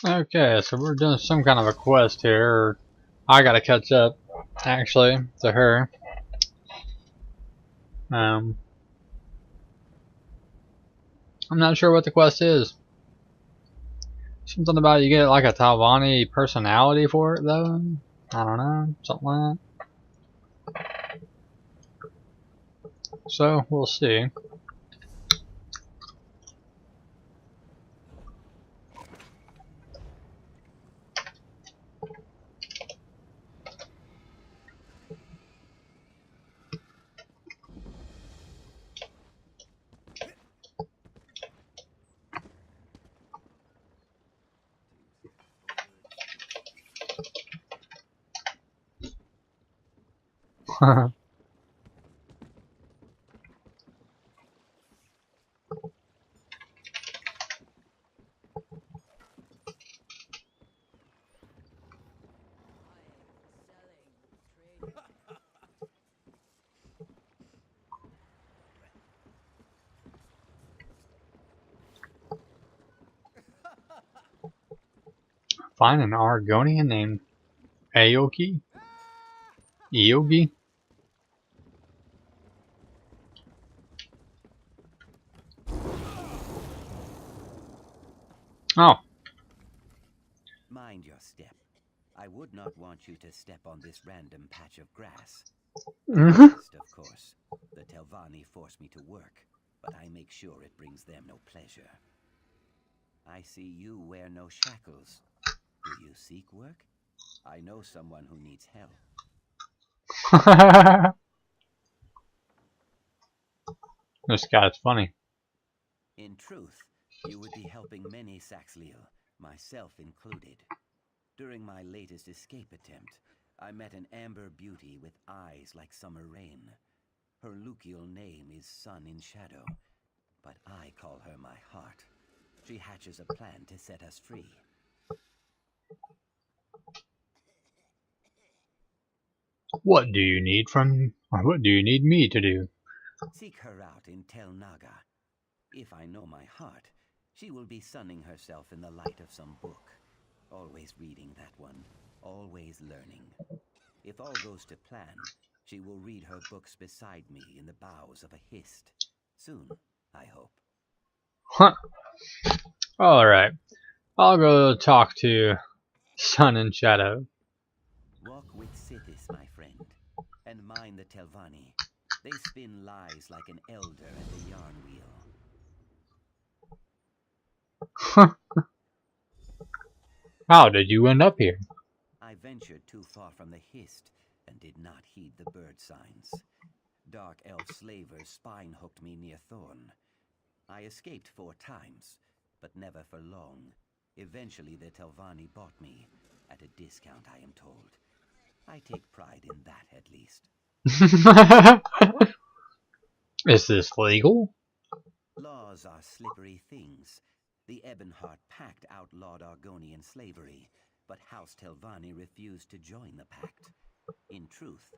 Okay, so we're doing some kind of a quest here. Or I gotta catch up, actually, to her. Um, I'm not sure what the quest is. Something about you get like a Telvanni personality for it, though. I don't know, something like that. So we'll see. Find an Argonian named Aoki? Iogi? Oh. Mind your step. I would not want you to step on this random patch of grass. Mm-hmm. Of course, the Telvanni force me to work, but I make sure it brings them no pleasure. I see you wear no shackles. Do you seek work? I know someone who needs help. This guy's funny. In truth, you would be helping many Saxleel, myself included. During my latest escape attempt, I met an amber beauty with eyes like summer rain. Her Lucial name is Sun in Shadow, but I call her my heart. She hatches a plan to set us free. What do you need what do you need me to do? Seek her out in Tel Naga. If I know my heart, she will be sunning herself in the light of some book. Always reading that one, always learning. If all goes to plan, she will read her books beside me in the boughs of a hist. Soon, I hope. Huh. Alright. I'll go talk to Sun and Shadow. Walk with Sithis, my friend, and mind the Telvanni. They spin lies like an elder at the yarn wheel. How did you end up here? I ventured too far from the hist and did not heed the bird signs. Dark elf slavers spine-hooked me near Thorn. I escaped 4 times, but never for long. Eventually the Telvanni bought me, at a discount I am told. I take pride in that at least. Is this legal? Laws are slippery things. The Ebonheart Pact outlawed Argonian slavery, but House Telvanni refused to join the pact. In truth,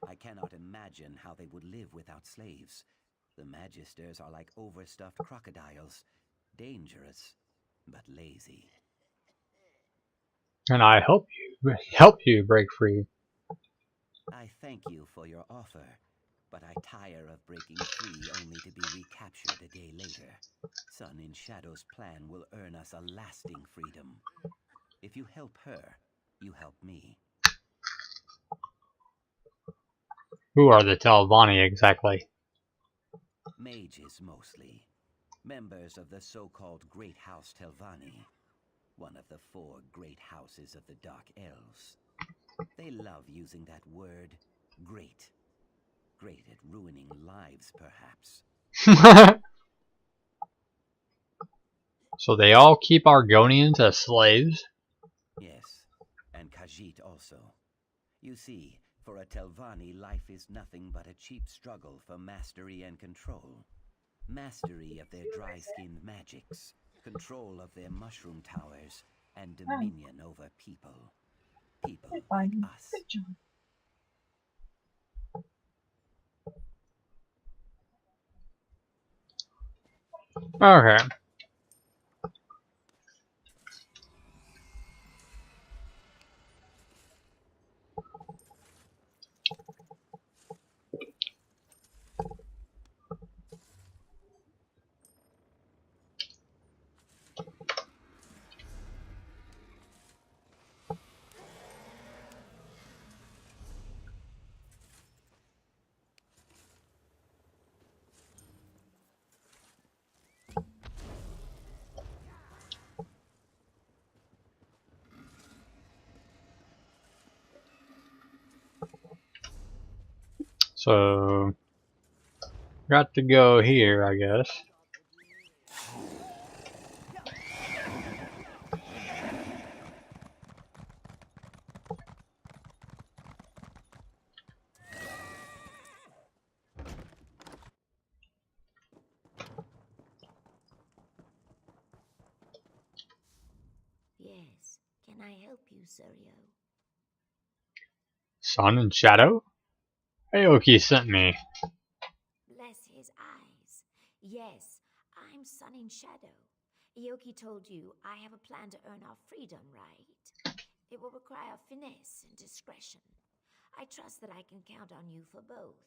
I cannot imagine how they would live without slaves. The Magisters are like overstuffed crocodiles. Dangerous, but lazy. And I help you break free. I thank you for your offer, but I tire of breaking free only to be recaptured a day later. Sun in Shadow's plan will earn us a lasting freedom. If you help her, you help me. Who are the Telvanni exactly? Mages mostly. Members of the so-called Great House Telvanni. One of the 4 great houses of the Dark Elves. They love using that word, great. Great at ruining lives, perhaps. So they all keep Argonians as slaves? Yes, and Khajiit also. You see, for a Telvanni, life is nothing but a cheap struggle for mastery and control. Mastery of their dry-skinned magics, control of their mushroom towers, and dominion over people. People like us. Okay. So, got to go here, I guess. Yes, can I help you, Suryo? Sun and Shadow? Aoki sent me. Bless his eyes. Yes, I'm Sun in Shadow. Ioki told you I have a plan to earn our freedom, right? It will require finesse and discretion. I trust that I can count on you for both.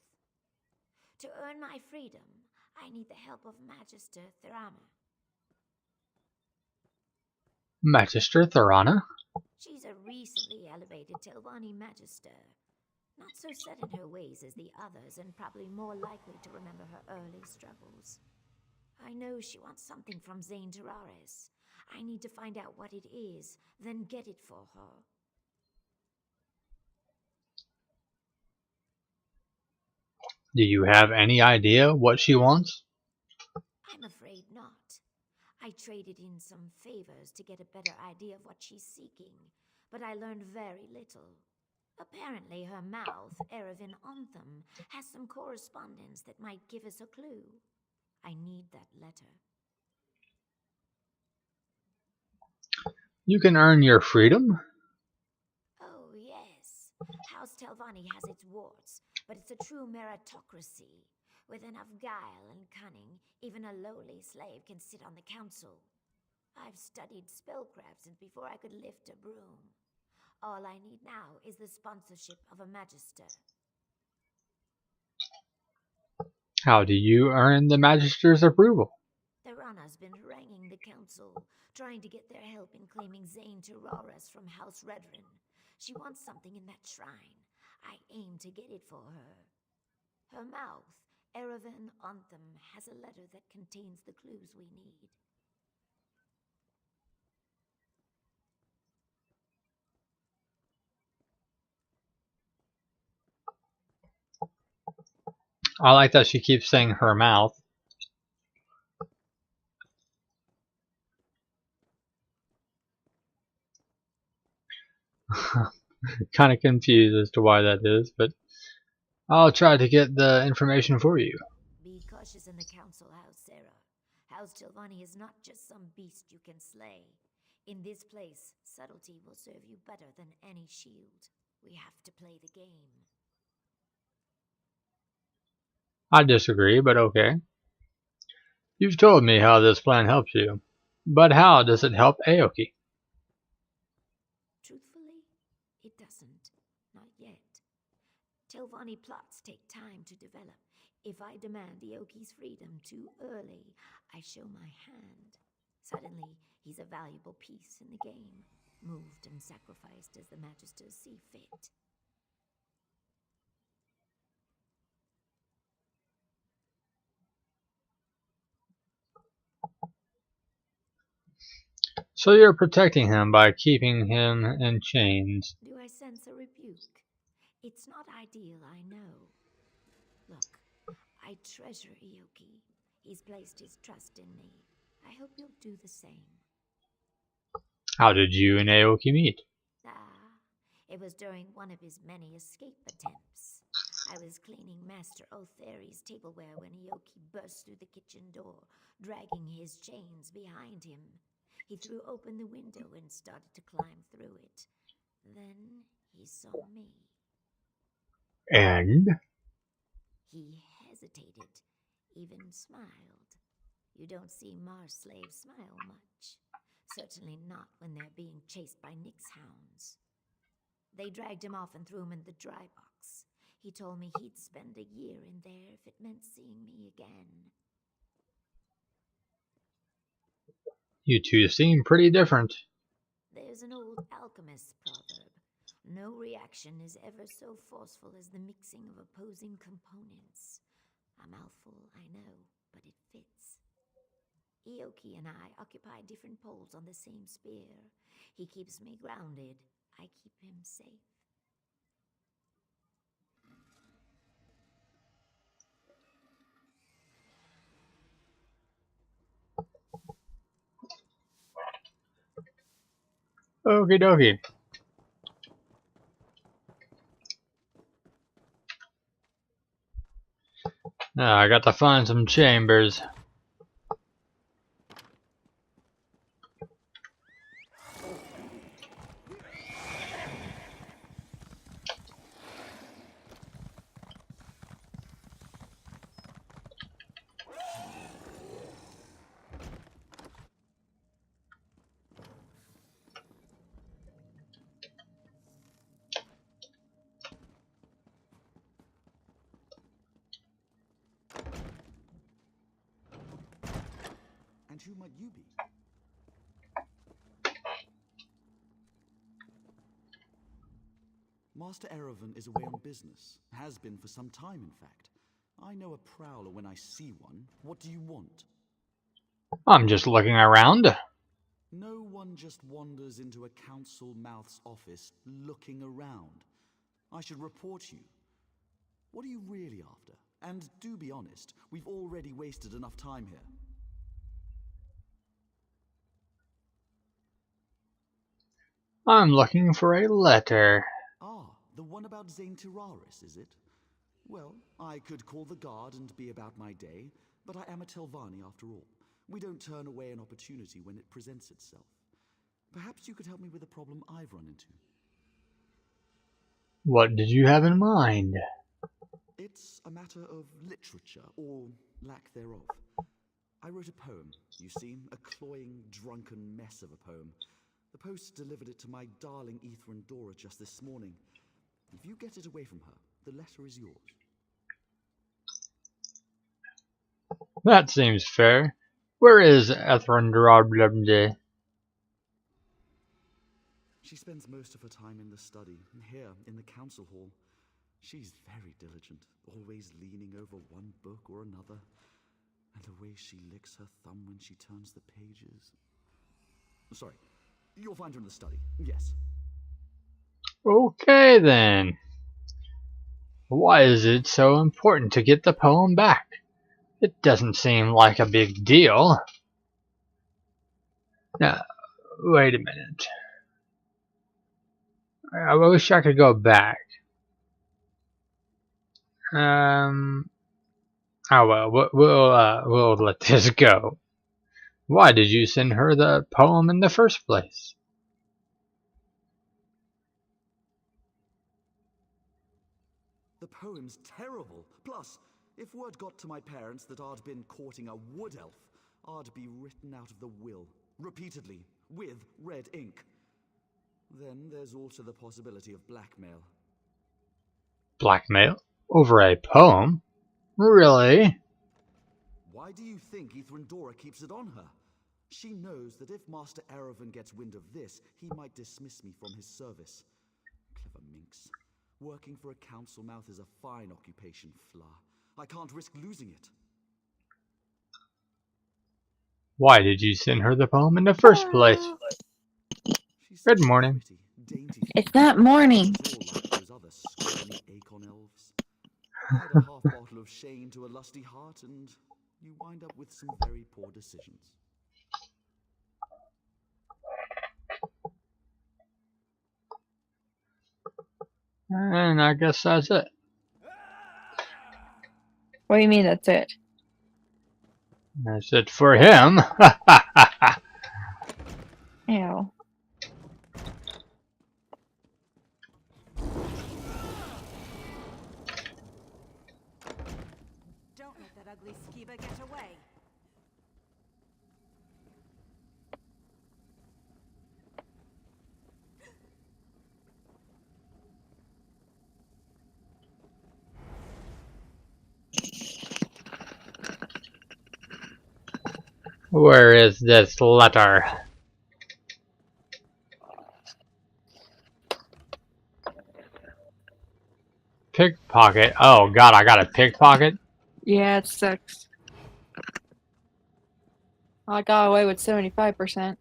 To earn my freedom, I need the help of Magister Thirama. Magister Thirana? She's a recently elevated Telvanni Magister. Not so set in her ways as the others, and probably more likely to remember her early struggles. I know she wants something from Zane Tararis. I need to find out what it is, then get it for her. Do you have any idea what she wants? I'm afraid not. I traded in some favors to get a better idea of what she's seeking, but I learned very little. Apparently her mouth, Erevan Ontham, has some correspondence that might give us a clue. I need that letter. You can earn your freedom? Oh, yes. House Telvanni has its warts, but it's a true meritocracy. With enough guile and cunning, even a lowly slave can sit on the council. I've studied spellcraft since before I could lift a broom. All I need now is the sponsorship of a magister. How do you earn the Magister's approval? Thirana's been haranguing the council, trying to get their help in claiming Zane Tararis from House Redrin. She wants something in that shrine. I aim to get it for her. Her mouth, Erevan Ontham, has a letter that contains the clues we need. I like that she keeps saying her mouth. Kind of confused as to why that is, but I'll try to get the information for you. Be cautious in the council house, Sarah. House Telvanni is not just some beast you can slay. In this place, subtlety will serve you better than any shield. We have to play the game. I disagree, but okay. You've told me how this plan helps you, but how does it help Aoki? Truthfully, it doesn't. Not yet. Telvanni plots take time to develop. If I demand Ioki's freedom too early, I show my hand. Suddenly, he's a valuable piece in the game, moved and sacrificed as the Magisters see fit. So you're protecting him by keeping him in chains. Do I sense a rebuke? It's not ideal, I know. Look, I treasure Ioki. He's placed his trust in me. I hope you'll do the same. How did you and Aoki meet? It was during one of his many escape attempts. I was cleaning Master Otheri's tableware when Ioki burst through the kitchen door, dragging his chains behind him. He threw open the window and started to climb through it. Then he saw me. And? He hesitated, even smiled. You don't see Mars slaves smile much. Certainly not when they're being chased by Nyx hounds. They dragged him off and threw him in the dry box. He told me he'd spend a year in there if it meant seeing me again. You two seem pretty different. There's an old alchemist's proverb. No reaction is ever so forceful as the mixing of opposing components. A mouthful, I know, but it fits. Ioki and I occupy different poles on the same spear. He keeps me grounded. I keep him safe. Okie dokie. Now I got to find some chambers. And who might you be? Master Erevan is away on business. Has been for some time, in fact. I know a prowler when I see one. What do you want? I'm just looking around. No one just wanders into a council mouth's office looking around. I should report you. What are you really after? And do be honest, we've already wasted enough time here. I'm looking for a letter. Ah, the one about Zane Tiraris, is it? Well, I could call the guard and be about my day, but I am a Telvanni after all. We don't turn away an opportunity when it presents itself. Perhaps you could help me with a problem I've run into. What did you have in mind? It's a matter of literature, or lack thereof. I wrote a poem, you see, a cloying, drunken mess of a poem. The post delivered it to my darling Ethrandora just this morning. If you get it away from her, the letter is yours. That seems fair. Where is Ethrandra? She spends most of her time in the study, here in the council hall. She's very diligent, always leaning over one book or another. And the way she licks her thumb when she turns the pages. Sorry, you'll find her in the study, yes. Okay then. Why is it so important to get the poem back? It doesn't seem like a big deal. Now, wait a minute. I wish I could go back. Oh well, we'll let this go. Why did you send her the poem in the first place? The poem's terrible. Plus, if word got to my parents that I'd been courting a wood elf, I'd be written out of the will, repeatedly, with red ink. Then there's also the possibility of blackmail. Blackmail? Over a poem? Really? Why do you think Ethrandora keeps it on her? She knows that if Master Erevan gets wind of this, he might dismiss me from his service. Clever minx. Working for a council mouth is a fine occupation, Fla. I can't risk losing it. Why did you send her the poem in the first place? Good morning. Pretty, dainty It's not morning. She's all like those other scrawny Acorn elves. Add a half bottle of Shane to a lusty heart, and you wind up with some very poor decisions. And I guess that's it. What do you mean that's it? That's it for him. Ew. Don't let that ugly skeever get away. Where is this letter? Pickpocket. Oh god, I got a pickpocket? Yeah, it sucks. I got away with 75%.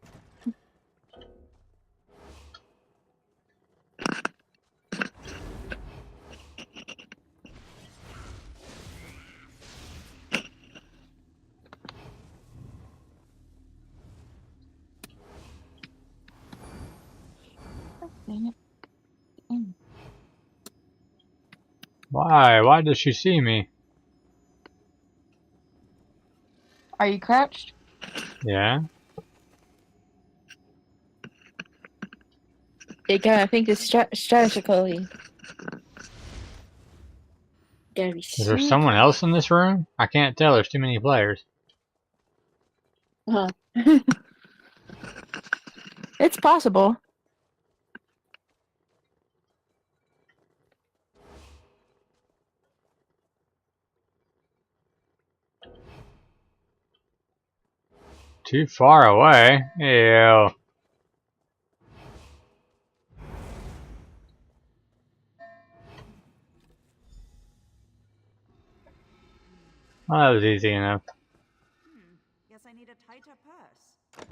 Why? Why does she see me? Are you crouched? Yeah. You gotta think this strategically. Gotta be Is there someone sneaky. else in this room? I can't tell. There's too many players. Huh. It's possible. Too far away? Ew. Well, that was easy enough. Guess I need a tighter purse.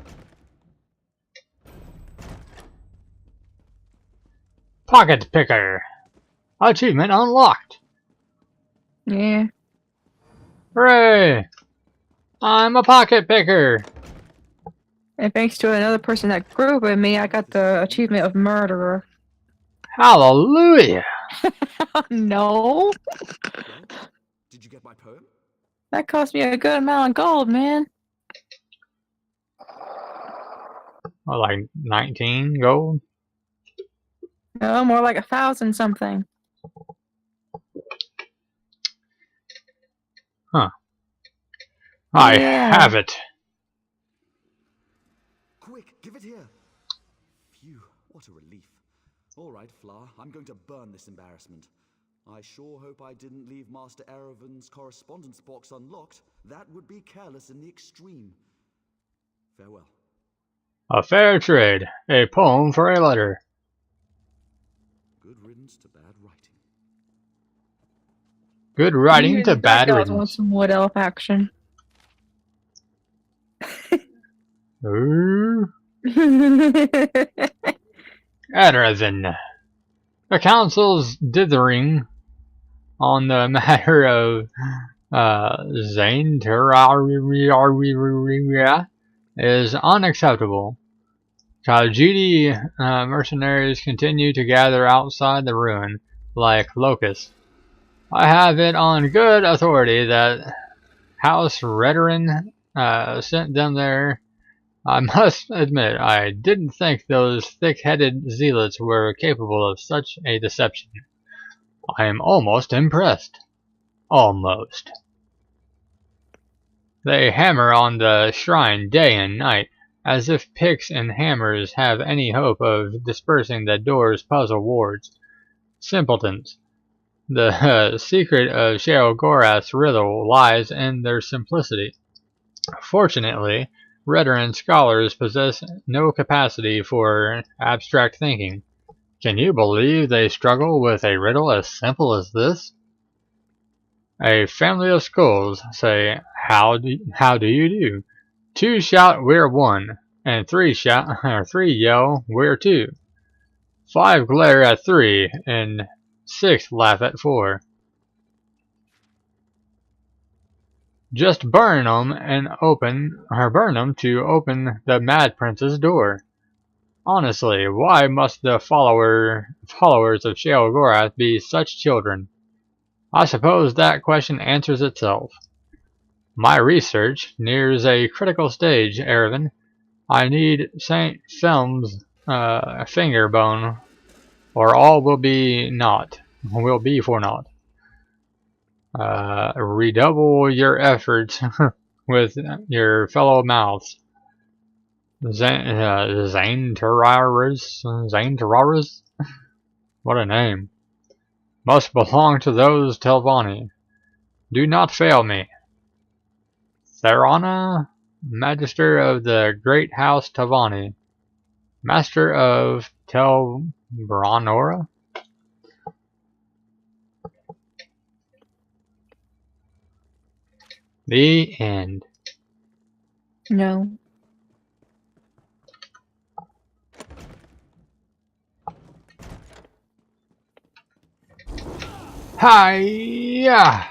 Pocket picker. Achievement unlocked. Yeah. Hooray! I'm a pocket picker. And thanks to another person that grew up with me, I got the achievement of murderer. Hallelujah! No. Well, did you get my poem? That cost me a good amount of gold, man. Oh, like 19 gold? No, more like 1,000 something. Huh. I Yeah. have it. Quick, give it here. Phew, what a relief. All right, Fla, I'm going to burn this embarrassment. I sure hope I didn't leave Master Erevan's correspondence box unlocked. That would be careless in the extreme. Farewell. A fair trade. A poem for a letter. Good riddance to bad writing. Good writing to The bad guys want riddance. some wood elf action. Ooh. Erevan. The council's dithering on the matter of Zane Terraria is unacceptable. Khajiit mercenaries continue to gather outside the ruin like locusts. I have it on good authority that House Redoran sent them there. I must admit, I didn't think those thick-headed zealots were capable of such a deception. I am almost impressed. Almost. They hammer on the shrine day and night, as if picks and hammers have any hope of dispersing the door's puzzle wards. Simpletons. The secret of Sheogorath's riddle lies in their simplicity. Fortunately, Redoran scholars possess no capacity for abstract thinking. Can you believe they struggle with a riddle as simple as this? A family of skulls say, How do you do? Two shout, we're one, and three yell, we're two. Five glare at three, and six laugh at four. Just burn 'em to open the Mad Prince's door. Honestly, why must the followers of Sheogorath be such children? I suppose that question answers itself. My research nears a critical stage, Erevan. I need Saint Thelm's finger bone, or all will be for naught. Redouble your efforts with your fellow mouths. Zane Terraris? What a name. Must belong to those Telvanni. Do not fail me. Therana, Magister of the Great House Telvanni. Master of Telbranora? The end. No. Hi-ya!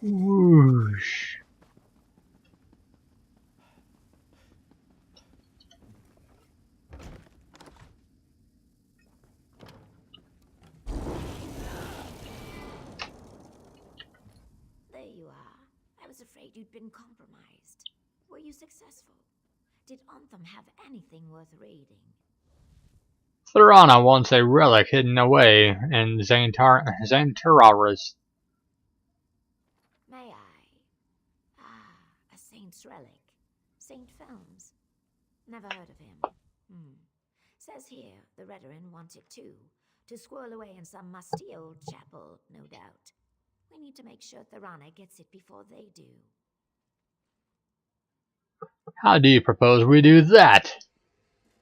Whoosh. was afraid you'd been compromised. Were you successful? Did Anthem have anything worth raiding? Thorana wants a relic hidden away in Xantararas. May I? Ah, a saint's relic. Saint Films. Never heard of him. Says here the Redarin want it too. To squirrel away in some musty old chapel, no doubt. We need to make sure Thorana gets it before they do. How do you propose we do that?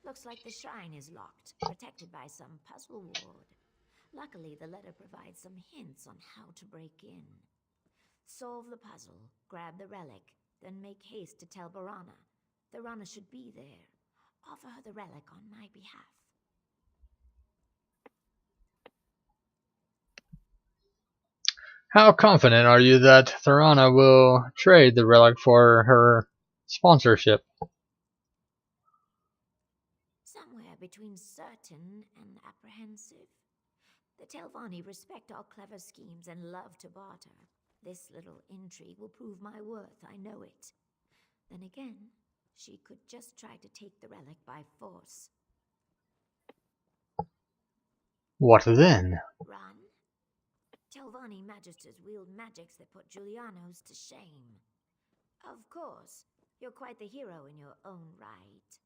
Looks like the shrine is locked, protected by some puzzle ward. Luckily, the letter provides some hints on how to break in. Solve the puzzle, grab the relic, then make haste to tell Thorana. Thorana should be there. Offer her the relic on my behalf. How confident are you that Thorana will trade the relic for her sponsorship? Somewhere between certain and apprehensive. The Telvanni respect our clever schemes and love to barter. This little intrigue will prove my worth, I know it. Then again, she could just try to take the relic by force. What then? Run? Telvanni Magisters wield magics that put Giuliano's to shame. Of course, you're quite the hero in your own right.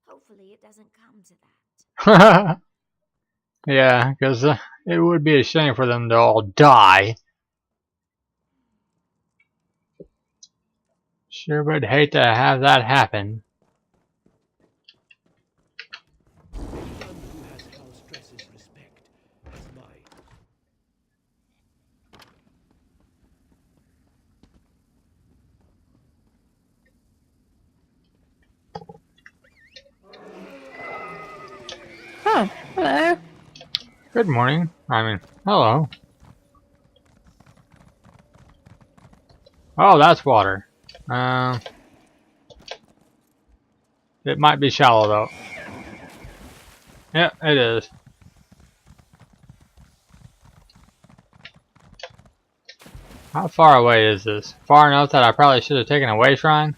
Hopefully it doesn't come to that. Yeah, because it would be a shame for them to all die. Sure would hate to have that happen. Anyone who has house dresses respect is mine. Oh, hello. Good morning. I mean, hello. Oh, that's water. It might be shallow though. Yeah, it is. How far away is this? Far enough that I probably should have taken a way shrine?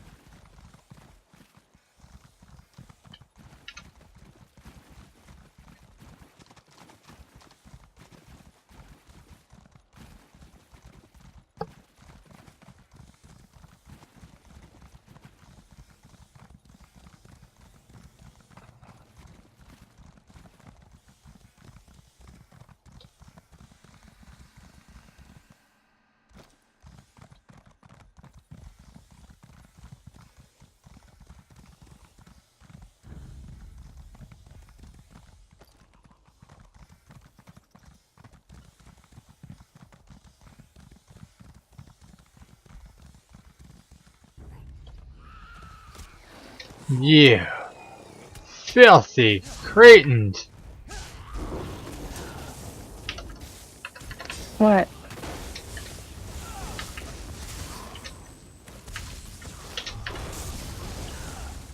You filthy cretins! What?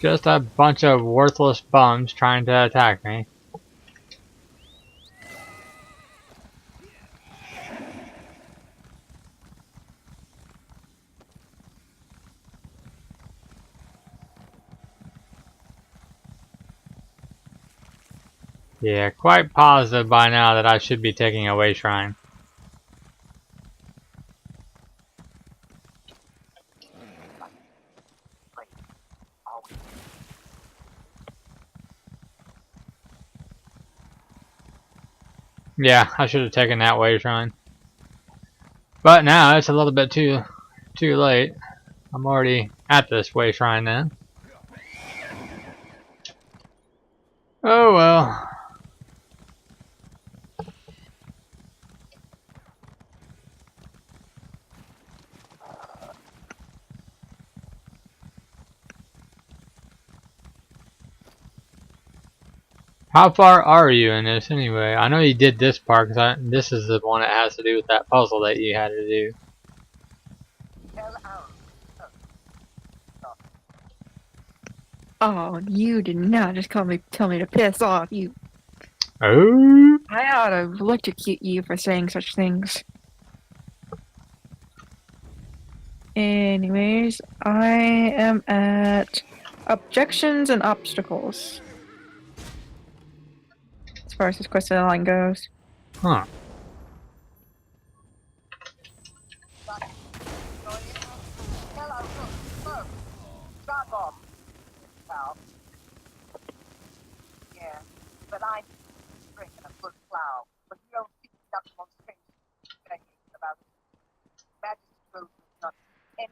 Just a bunch of worthless bums trying to attack me. Yeah, quite positive by now that I should be taking a way shrine. Yeah, I should have taken that way shrine. But now it's a little bit too late. I'm already at this way shrine now. Oh well. How far are you in this anyway? I know you did this part because this is the one that has to do with that puzzle that you had to do. Oh, you did not just tell me to piss off. You. Oh. I ought to electrocute you for saying such things. Anyways, I am at objections and obstacles. As far as this quest line goes. Huh. Yeah, but I'm drinking a good plow. But you don't see that demonstration about Magister will do nothing.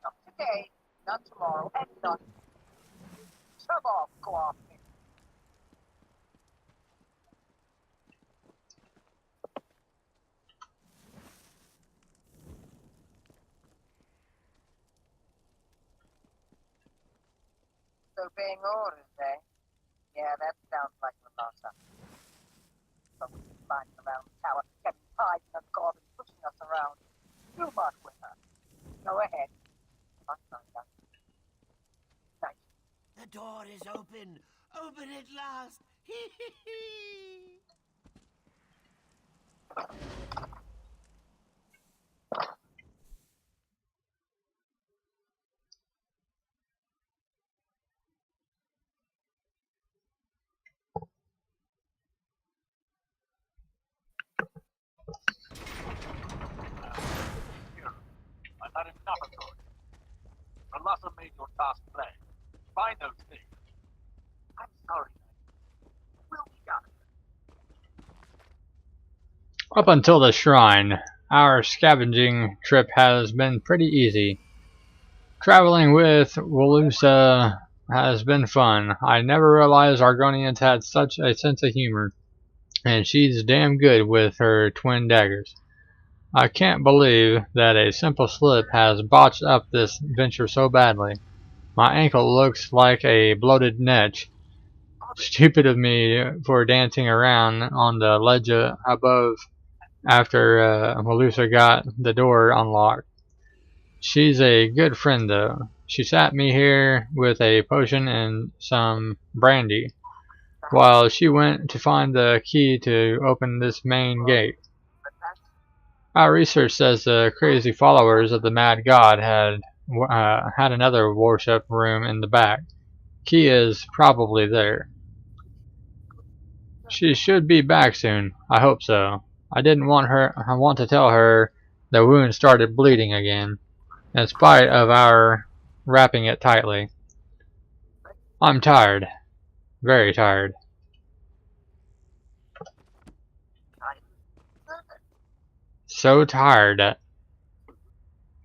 Not today, not tomorrow, and not. Shove off, go off. So obeying orders, eh? Yeah, that sounds like Lamasa. But we can find around the tower, getting pies and garbage, pushing us around. You march with her. Go ahead. Nice. The door is open! Open at last! Hee hee hee! I've had enough of those. Lamasa made your task plain. Find those things. I'm sorry. We'll be out. Up until the shrine, our scavenging trip has been pretty easy. Traveling with Walusa has been fun. I never realized Argonians had such a sense of humor, and she's damn good with her twin daggers. I can't believe that a simple slip has botched up this venture so badly. My ankle looks like a bloated netch. Stupid of me for dancing around on the ledge above after Walusa got the door unlocked. She's a good friend though. She sat me here with a potion and some brandy while she went to find the key to open this main gate. Our research says the crazy followers of the mad god had another worship room in the back. Key is probably there. She should be back soon. I hope so. I want to tell her the wound started bleeding again, in spite of our wrapping it tightly. I'm tired. Very tired. So tired that,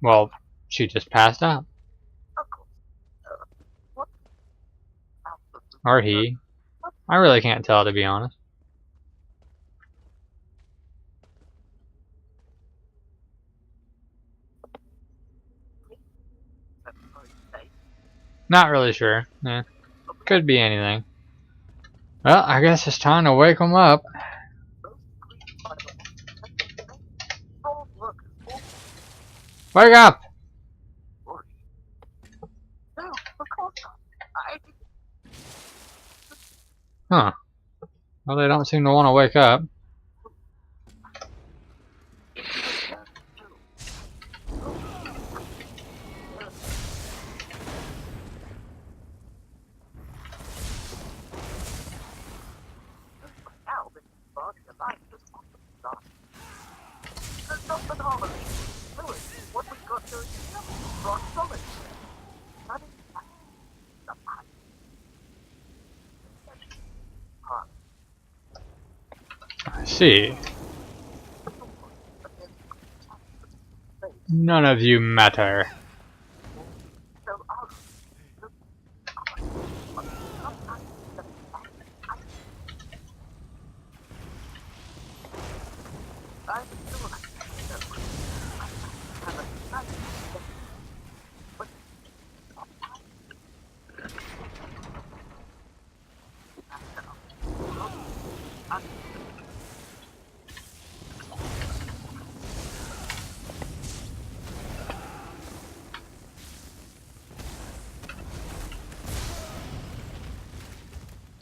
well, she just passed out. Or he. I really can't tell, to be honest. Not really sure. Could be anything. Well, I guess it's time to wake them up. Wake up! Huh. Well, they don't seem to want to wake up. I see. None of you matter.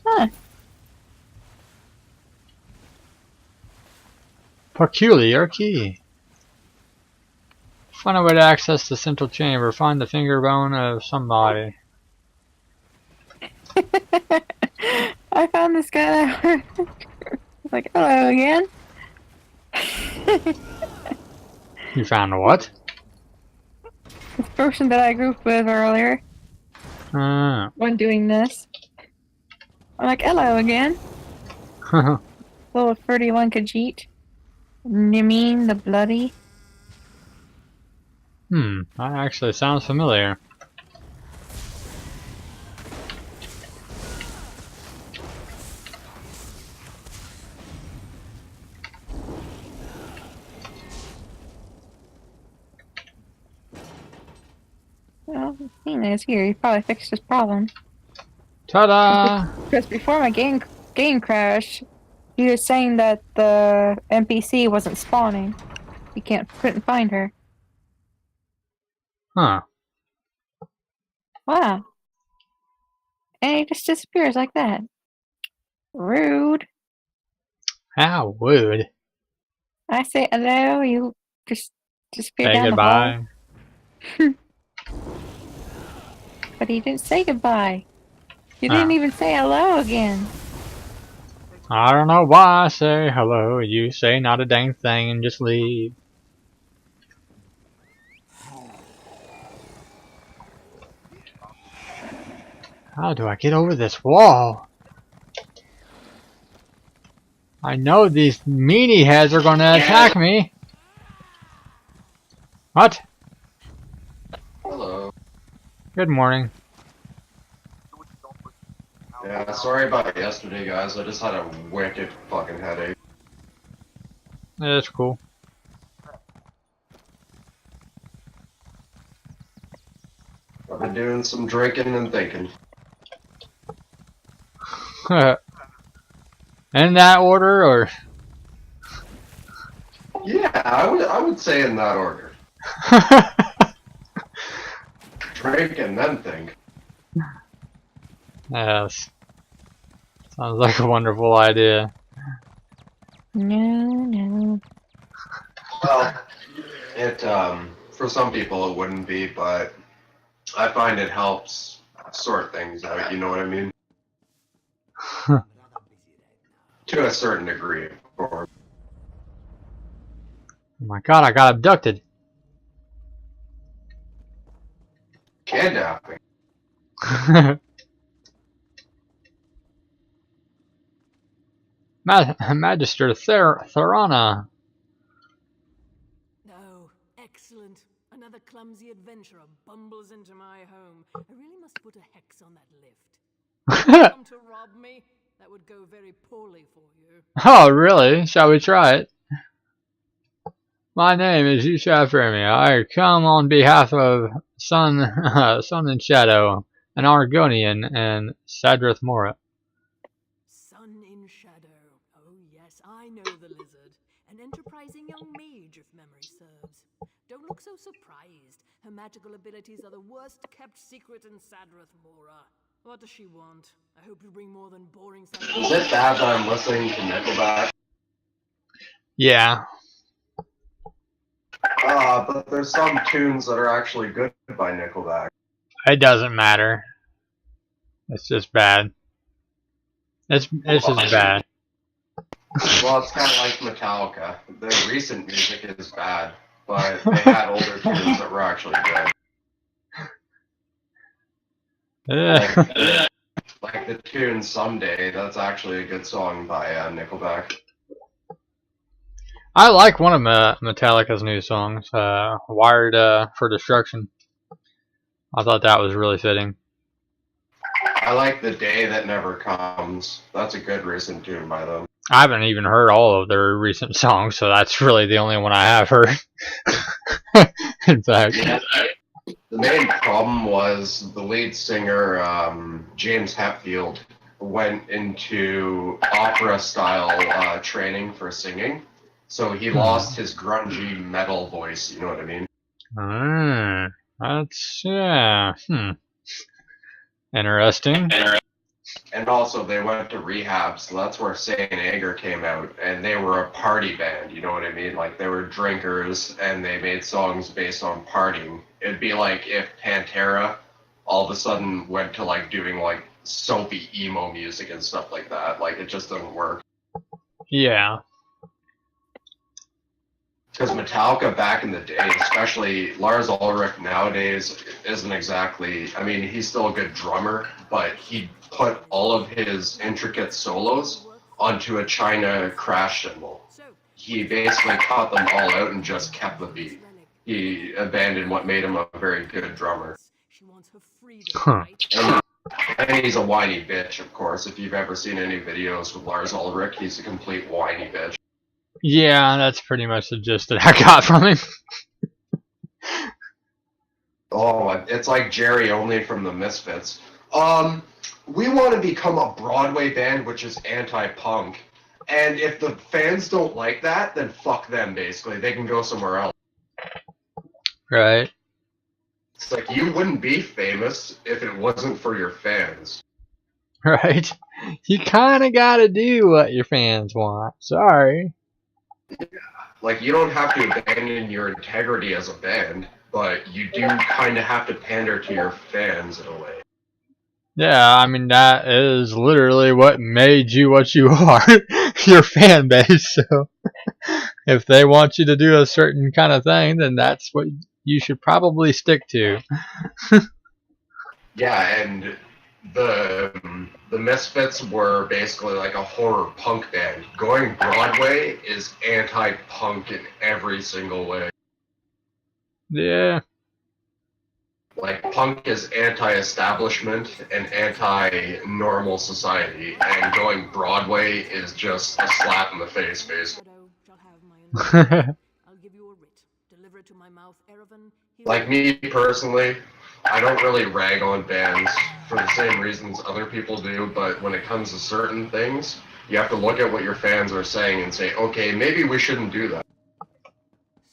Huh. Peculiar key. Find a way to access the central chamber. Find the finger bone of somebody. I found this guy. Like, hello again. You found what? This person that I grouped with earlier. When doing this. I'm like, hello again. Little 31 Khajiit. Nimin the Bloody. That actually sounds familiar. Well, seeing that he's here, he probably fixed his problem. Ta-da! Because before my game crashed, he was saying that the NPC wasn't spawning. He couldn't find her. Huh. Wow. And he just disappears like that. Rude. How rude. I say hello, you just disappear Say down goodbye. the hall. But he didn't say goodbye. You didn't even say hello again. I don't know why I say hello. You say not a dang thing and just leave. How do I get over this wall? I know these meanie heads are going to attack me. What? Hello. Good morning. Yeah, sorry about yesterday, guys. I just had a wicked fucking headache. That's cool. I've been doing some drinking and thinking. In that order, or? Yeah, I would say in that order. Drink and then think. Yes. Sounds like a wonderful idea. No. Well, it for some people it wouldn't be, but I find it helps sort things out. You know what I mean? To a certain degree, of course. Oh my god, I got abducted. Kidnapping. Magister Tharana. Oh, excellent. Another clumsy adventurer bumbles into my home. I really must put a hex on that lift. Come to rob me? That would go very poorly for you. Oh, really? Shall we try it? My name is Yusha Fermi. I come on behalf of Sun and Shadow, an Argonian, and Sadrath Mora. Sun in Shadow. Oh yes, I know the lizard. An enterprising young mage, if memory serves. Don't look so surprised. Her magical abilities are the worst kept secret in Sadrath Mora. What does she want? I hope you bring more than boring Is it bad that I'm listening to Nickelback? Yeah. But there's some tunes that are actually good by Nickelback. It doesn't matter. It's just bad. It's just bad. Well, it's kind of like Metallica. Their recent music is bad, but they had older tunes that were actually good. Like the tune Someday, that's actually a good song by Nickelback. I like one of Metallica's new songs, Wired for Destruction. I thought that was really fitting. I like The Day That Never Comes. That's a good recent tune by them. I haven't even heard all of their recent songs, so that's really the only one I have heard. In fact. Yeah, the main problem was the lead singer, James Hetfield, went into opera-style training for singing, so he lost his grungy metal voice, you know what I mean? That's, yeah, interesting. And also, they went to rehab, so that's where Saint Anger came out, and they were a party band. You know what I mean? Like they were drinkers, and they made songs based on partying. It'd be like if Pantera all of a sudden went to like doing like soapy emo music and stuff like that. Like it just doesn't work. Yeah. Because Metallica back in the day, especially Lars Ulrich nowadays, isn't exactly. I mean, he's still a good drummer, but he put all of his intricate solos onto a China crash cymbal. He basically cut them all out and just kept the beat. He abandoned what made him a very good drummer. Huh. And he's a whiny bitch, of course. If you've ever seen any videos with Lars Ulrich, he's a complete whiny bitch. Yeah, that's pretty much the gist that I got from him. Oh, it's like Jerry Only from the Misfits. We want to become a Broadway band which is anti-punk. And if the fans don't like that, then fuck them, basically. They can go somewhere else. Right. It's like, you wouldn't be famous if it wasn't for your fans. Right. You kind of got to do what your fans want. Sorry. Like, you don't have to abandon your integrity as a band, but you do kind of have to pander to your fans in a way. Yeah, I mean, that is literally what made you what you are. Your fan base. So if they want you to do a certain kind of thing, then that's what you should probably stick to. Yeah, and the Misfits were basically like a horror punk band. Going Broadway is anti-punk in every single way. Yeah. Like, punk is anti-establishment and anti-normal society, and going Broadway is just a slap in the face, basically. Like me personally, I don't really rag on bands for the same reasons other people do, but when it comes to certain things, you have to look at what your fans are saying and say, okay, maybe we shouldn't do that.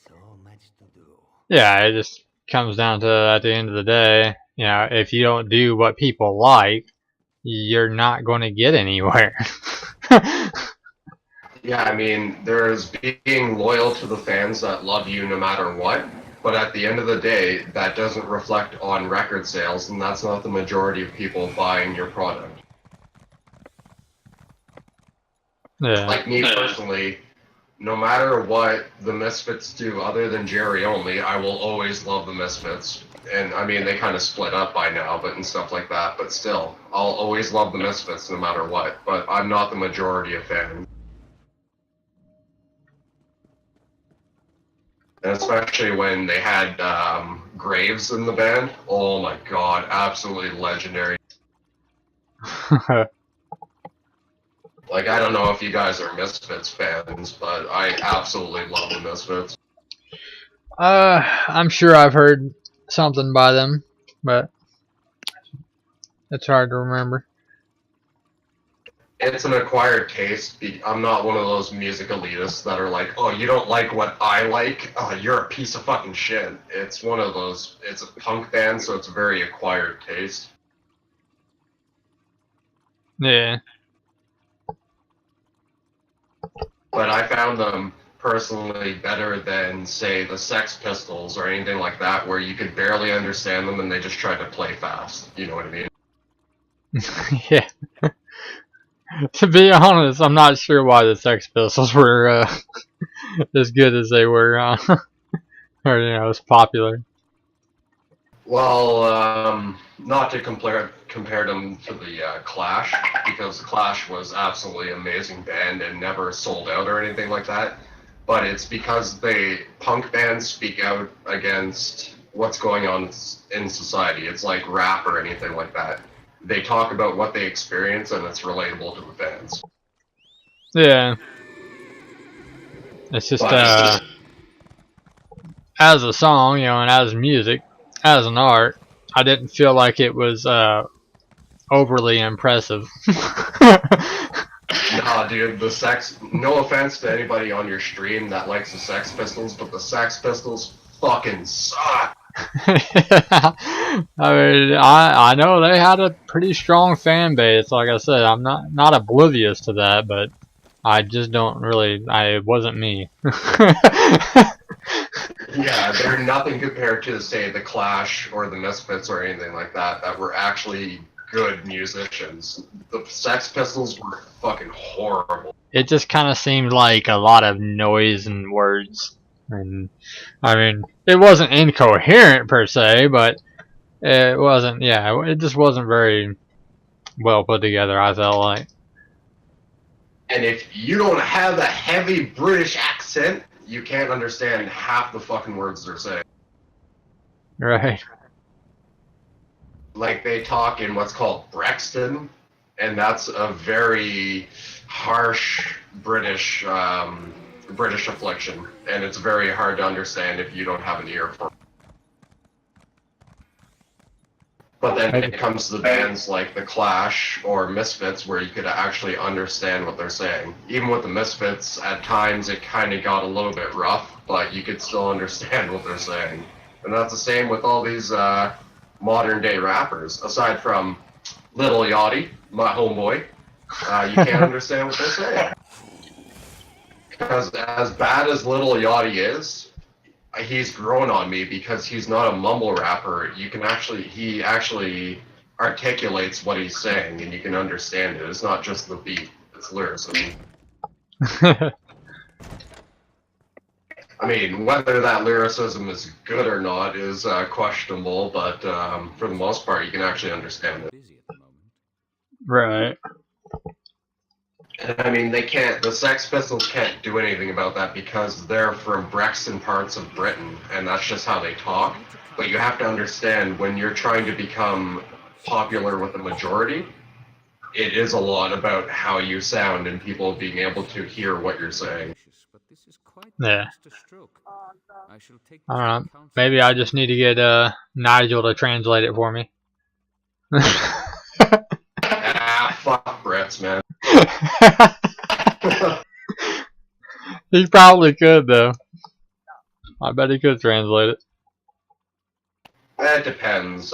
So much to do. Yeah, it just comes down to, at the end of the day, you know, if you don't do what people like, you're not going to get anywhere. Yeah, I mean, there's being loyal to the fans that love you no matter what, but at the end of the day, that doesn't reflect on record sales, and that's not the majority of people buying your product. Yeah. Like me personally, no matter what the Misfits do other than Jerry Only, I will always love the Misfits. And I mean, they kind of split up by now, but and stuff like that, but still, I'll always love the Misfits no matter what, but I'm not the majority of fans. And especially when they had Graves in the band. Oh my god, absolutely legendary. Like, I don't know if you guys are Misfits fans, but I absolutely love the Misfits. I'm sure I've heard something by them, but it's hard to remember. It's an acquired taste. I'm not one of those music elitists that are like, oh, you don't like what I like? Oh, you're a piece of fucking shit. It's one of those, it's a punk band, so it's a very acquired taste. Yeah. But I found them personally better than, say, the Sex Pistols or anything like that, where you could barely understand them and they just tried to play fast. You know what I mean? Yeah. To be honest, I'm not sure why the Sex Pistols were as good as they were, or you know, as popular. Well, not to compare them to the Clash, because the Clash was absolutely amazing band and never sold out or anything like that. But it's because punk bands speak out against what's going on in society. It's like rap or anything like that. They talk about what they experience and it's relatable to the fans. Yeah. It's just, as a song, you know, and as music, as an art, I didn't feel like it was, overly impressive. Nah, dude, no offense to anybody on your stream that likes the Sex Pistols, but the Sex Pistols fucking suck. I mean, I know they had a pretty strong fan base. Like I said, I'm not oblivious to that, but I just don't really. It wasn't me. Yeah, they're nothing compared to, say, the Clash or the Misfits or anything like that that were actually good musicians. The Sex Pistols were fucking horrible. It just kind of seemed like a lot of noise and words, and I mean, it wasn't incoherent per se, but it wasn't. Yeah, it just wasn't very well put together. I felt like. And if you don't have a heavy British accent, you can't understand half the fucking words they're saying. Right. Like, they talk in what's called Brexton, and that's a very harsh British affliction, and it's very hard to understand if you don't have an ear for it. But then it comes to the bands like The Clash or Misfits where you could actually understand what they're saying. Even with the Misfits, at times it kind of got a little bit rough, but you could still understand what they're saying. And that's the same with all these modern day rappers, aside from Lil Yachty, my homeboy. You can't understand what they're saying. Because as bad as Lil Yachty is, he's grown on me because he's not a mumble rapper. He actually articulates what he's saying, and you can understand it. It's not just the beat; it's lyricism. I mean, whether that lyricism is good or not is questionable, but for the most part, you can actually understand it. Right. And I mean, the Sex Pistols can't do anything about that because they're from Brexton parts of Britain, and that's just how they talk. But you have to understand, when you're trying to become popular with the majority, it is a lot about how you sound and people being able to hear what you're saying. Yeah. I don't know. Maybe I just need to get Nigel to translate it for me. Fuck Brits, man. He probably could, though. I bet he could translate it. It depends.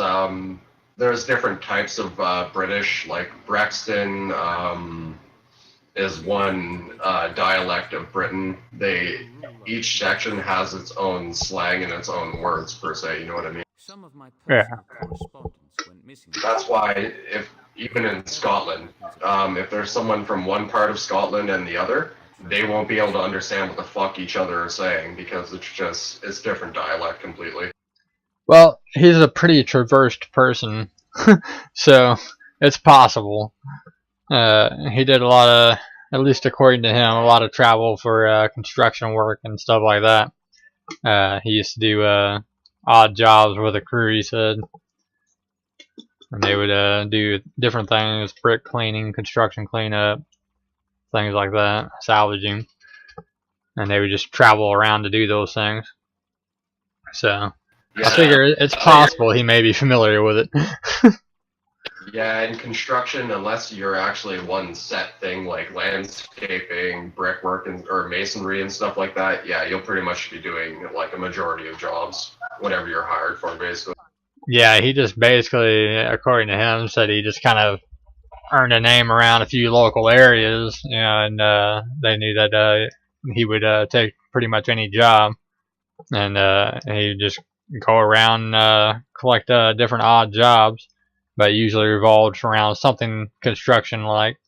There's different types of British, like Brexton is one dialect of Britain. Each section has its own slang and its own words, per se, you know what I mean? Yeah. That's why, even in Scotland, if there's someone from one part of Scotland and the other, they won't be able to understand what the fuck each other are saying because it's different dialect completely. Well, he's a pretty traversed person, so it's possible. He did a lot of, at least according to him, a lot of travel for construction work and stuff like that. He used to do odd jobs with a crew, he said. And they would do different things, brick cleaning, construction cleanup, things like that, salvaging. And they would just travel around to do those things. So, yeah, I figure it's possible he may be familiar with it. Yeah, in construction, unless you're actually one set thing like landscaping, brickwork, or masonry and stuff like that, yeah, you'll pretty much be doing like a majority of jobs, whatever you're hired for, basically. Yeah, he just basically, according to him, said he just kind of earned a name around a few local areas, you know, and they knew that he would take pretty much any job, and he would just go around collect different odd jobs, but usually revolved around something construction like.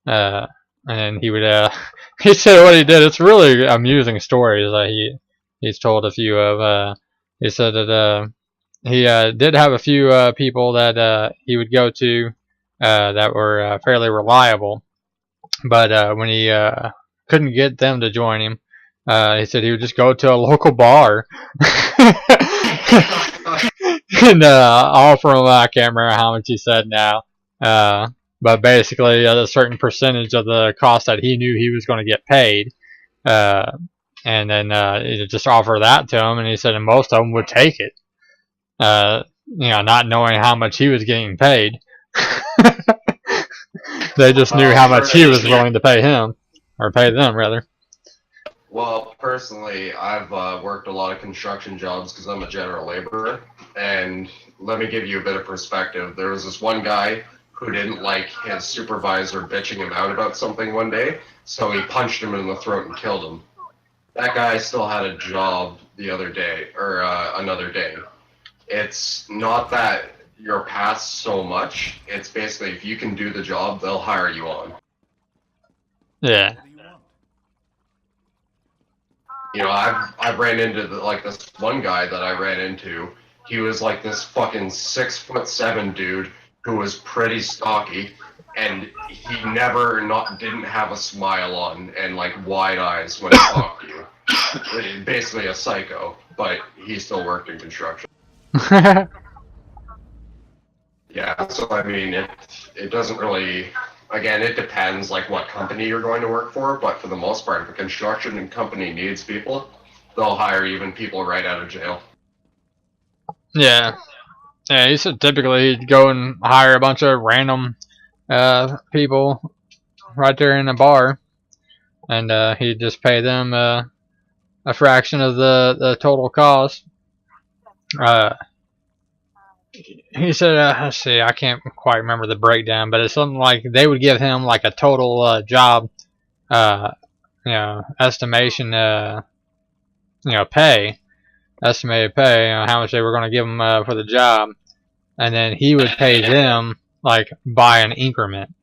And he would he said what he did. It's really amusing stories that he's told a few of. He said that he did have a few people that he would go to that were fairly reliable, but when he couldn't get them to join him, he said he would just go to a local bar and offer him. I can't remember how much he said now, but basically a certain percentage of the cost that he knew he was going to get paid, and then he just offer that to him, and he said, and most of them would take it. You know, not knowing how much he was getting paid. They just knew how much he was willing to pay him, or pay them, rather. Well, personally, I've worked a lot of construction jobs because I'm a general laborer. And let me give you a bit of perspective. There was this one guy who didn't like his supervisor bitching him out about something one day, so he punched him in the throat and killed him. That guy still had a job the other day, or another day. It's not that you're past so much. It's basically if you can do the job, they'll hire you on. Yeah. What do you want? You know, I've ran into like this one guy that I ran into. He was like this fucking 6'7" dude who was pretty stocky, and he never not didn't have a smile on and like wide eyes when he talked to you. Basically a psycho, but he still worked in construction. Yeah, so I mean, it doesn't really. Again, it depends like what company you're going to work for, but for the most part, if a construction company needs people, they'll hire even people right out of jail. Yeah. Yeah, he said typically he'd go and hire a bunch of random people right there in the bar, and he'd just pay them a fraction of the total cost. He said, let's see, I can't quite remember the breakdown, but it's something like they would give him like a total job, estimation, pay, estimated pay, how much they were going to give him for the job, and then he would pay them like by an increment.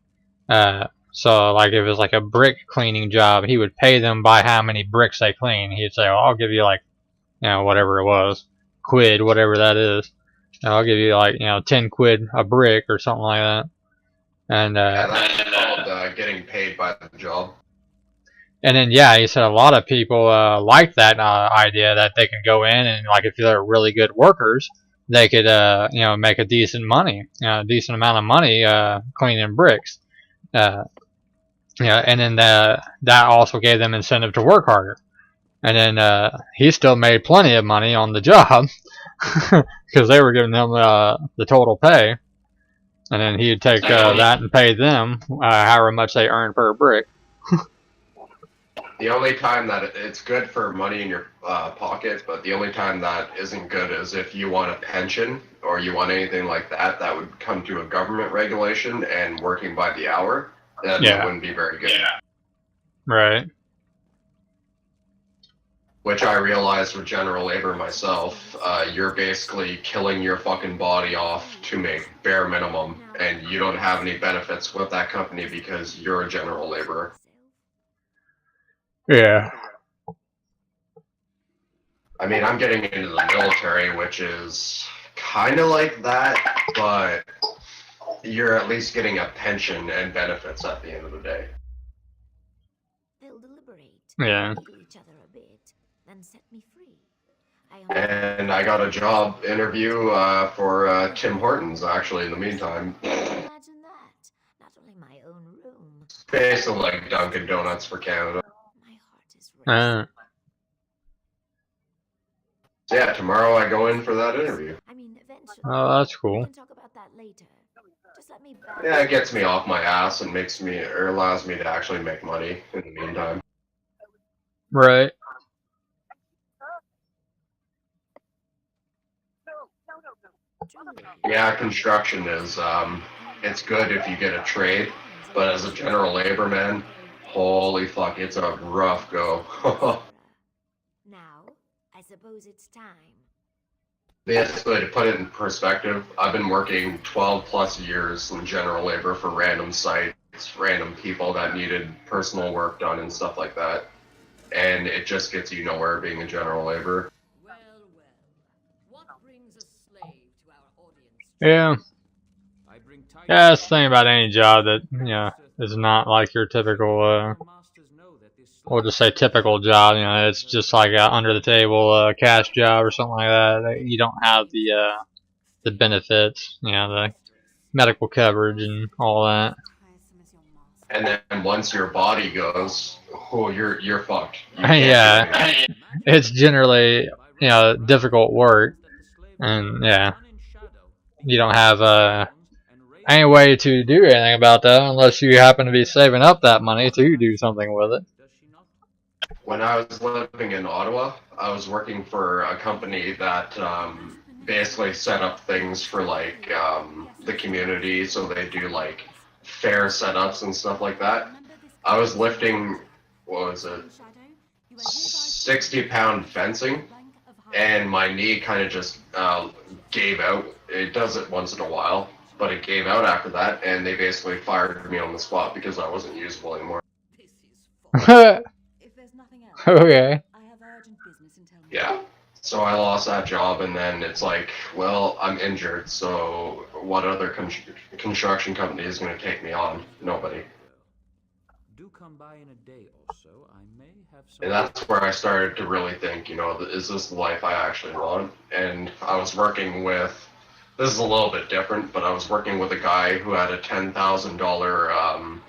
So like if it was like a brick cleaning job, he would pay them by how many bricks they clean. He'd say, "Oh, I'll give you like, whatever it was, quid, whatever that is. I'll give you like 10 quid a brick or something like that." And Yeah, that's called getting paid by the job. and then yeah, he said a lot of people like that idea that they can go in and like if they're really good workers, they could make a decent decent amount of money cleaning bricks. And then that also gave them incentive to work harder. And then he still made plenty of money on the job because they were giving him the total pay. And then he'd take that and pay them however much they earned per brick. The only time that it's good for money in your pocket, but the only time that isn't good is if you want a pension or you want anything like that, that would come to a government regulation and working by the hour, then it wouldn't be very good. Yeah. Right. Which I realized with general labor myself, you're basically killing your fucking body off to make bare minimum, and you don't have any benefits with that company because you're a general laborer. Yeah. I mean, I'm getting into the military, which is kind of like that, but you're at least getting a pension and benefits at the end of the day. They'll deliberate. Yeah. Kill each other a bit, then set me free. And I got a job interview for Tim Hortons, actually, in the meantime. Imagine that. Not only my own room. Basically like Dunkin' Donuts for Canada. My heart is racing. So yeah, tomorrow I go in for that interview. I mean, eventually. Oh, that's cool. We can talk about that later. Just let me back. Yeah, it gets me off my ass and allows me to actually make money in the meantime. Right. Yeah, construction is it's good if you get a trade, but as a general labor man, holy fuck, it's a rough go. Now, I suppose it's time. Basically, to put it in perspective, I've been working 12 plus years in general labor for random sites, random people that needed personal work done and stuff like that. And it just gets you nowhere being a general laborer. Well, what brings a slave to our audience? Yeah. Yeah, that's the thing about any job that, is not like your typical, we'll just say typical job, it's just like a under the table cash job or something like that. You don't have the benefits, the medical coverage and all that. And then once your body goes, oh, you're fucked. Yeah, it's generally difficult work, and yeah, you don't have any way to do anything about that unless you happen to be saving up that money to do something with it. When I was living in Ottawa, I was working for a company that basically set up things for like the community, so they do like fair setups and stuff like that. I was lifting, what was it, 60-pound fencing, and my knee kind of just gave out. It does it once in a while, but it gave out after that, and they basically fired me on the spot because I wasn't usable anymore. If there's nothing else, Okay. I have urgent business in Telvanni. Yeah. So I lost that job, and then it's like, well, I'm injured, so what other construction company is going to take me on? Nobody. Do come by in a day or so. I may have some. And that's where I started to really think, you know, is this the life I actually want? And I was working with, this is a little bit different, but I was working with a guy who had a $10,000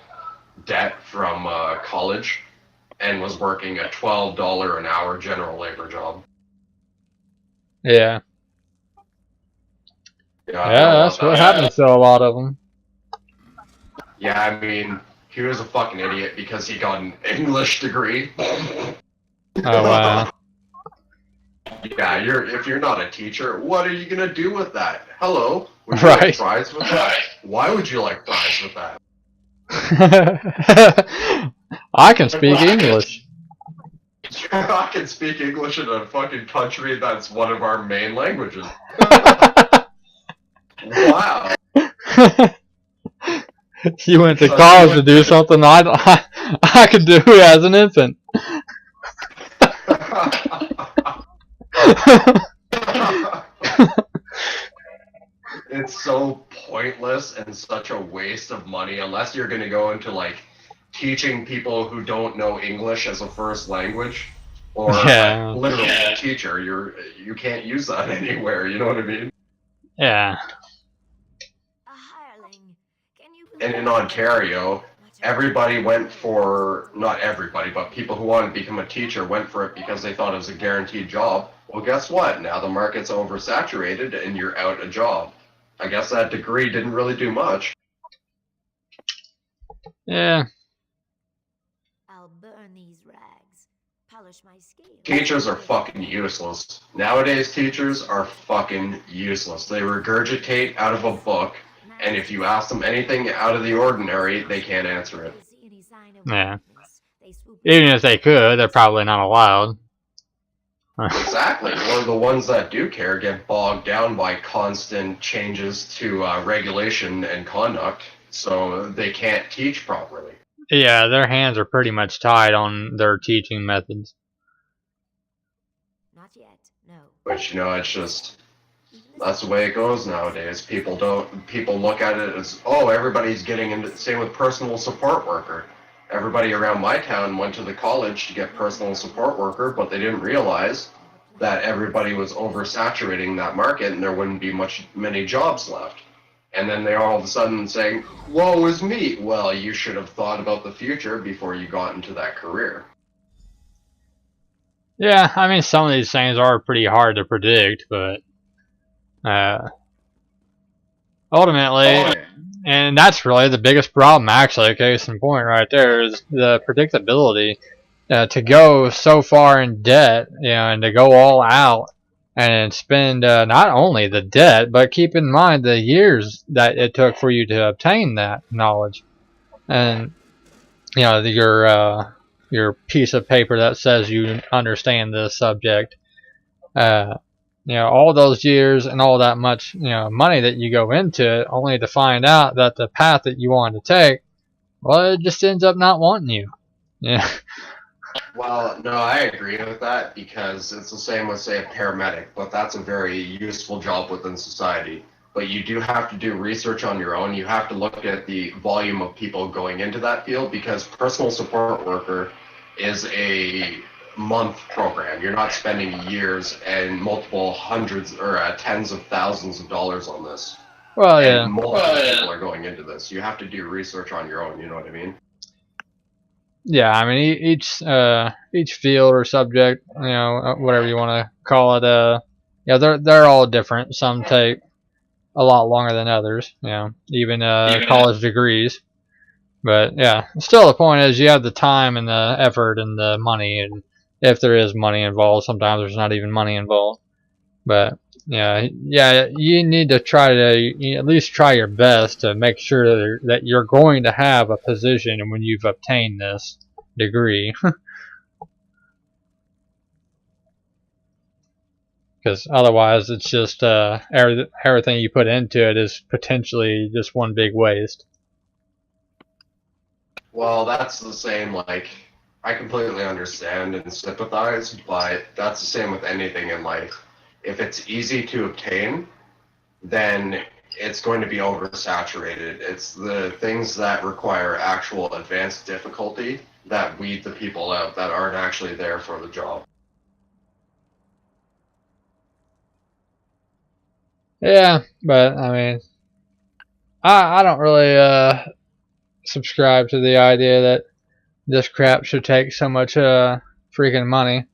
debt from college and was working a $12 an hour general labor job. Yeah. Yeah, I Yeah, don't that's want what that. happens to a lot of them. Yeah, I mean, he was a fucking idiot because he got an English degree. Oh, wow. Yeah, if you're not a teacher, what are you gonna do with that? Hello, would you Right. like fries with that? Why would you like fries with that? I can speak English. I can speak English in a fucking country that's one of our main languages. Wow. You went to college to do something I could do as an infant. It's so pointless and such a waste of money unless you're going to go into like teaching people who don't know English as a first language, or Yeah. literally a teacher. You can't use that anywhere. You know what I mean? Yeah. A hireling. Can you And believe in Ontario, everybody went for, not everybody, but people who wanted to become a teacher went for it because they thought it was a guaranteed job. Well, guess what? Now the market's oversaturated and you're out a job. I guess that degree didn't really do much. Yeah. I'll burn these rags. Polish my scales. Teachers are fucking useless. Nowadays, teachers are fucking useless. They regurgitate out of a book, and if you ask them anything out of the ordinary, they can't answer it. Yeah. Even if they could, they're probably not allowed. Exactly. Or the ones that do care get bogged down by constant changes to regulation and conduct, so they can't teach properly. Yeah, their hands are pretty much tied on their teaching methods. Not yet, no. Which, you know, it's just, that's the way it goes nowadays. People look at it as, oh, everybody's getting into, same with personal support worker. Everybody around my town went to the college to get personal support worker, but they didn't realize that everybody was oversaturating that market and there wouldn't be many jobs left. And then they're all of a sudden saying, woe is me. Well, you should have thought about the future before you got into that career. Yeah, I mean, some of these things are pretty hard to predict, but ultimately, and that's really the biggest problem, actually, case in point right there, is the predictability. To go so far in debt, you know, and to go all out and spend not only the debt, but keep in mind the years that it took for you to obtain that knowledge, and you know your piece of paper that says you understand this subject. You know, all those years and all that much, you know, money that you go into it, only to find out that the path that you wanted to take, well, it just ends up not wanting you. Yeah. Well, no, I agree with that because it's the same with, say, a paramedic, but that's a very useful job within society. But you do have to do research on your own. You have to look at the volume of people going into that field because personal support worker is a month program. You're not spending years and multiple hundreds or tens of thousands of dollars on this. Well, yeah. And multiple people are going into this. You have to do research on your own. You know what I mean? Yeah, I mean each field or subject, you know, whatever you want to call it, yeah, they're all different. Some take a lot longer than others, you know, even college degrees. But yeah, still the point is you have the time and the effort and the money, and if there is money involved, sometimes there's not even money involved. But yeah, you need to try to at least try your best to make sure that you're going to have a position when you've obtained this degree. Because otherwise it's just everything you put into it is potentially just one big waste. Well, that's the same, like, I completely understand and sympathize, but that's the same with anything in life. If it's easy to obtain, then it's going to be oversaturated. It's the things that require actual advanced difficulty that weed the people out that aren't actually there for the job. Yeah, but I mean, I don't really subscribe to the idea that this crap should take so much freaking money,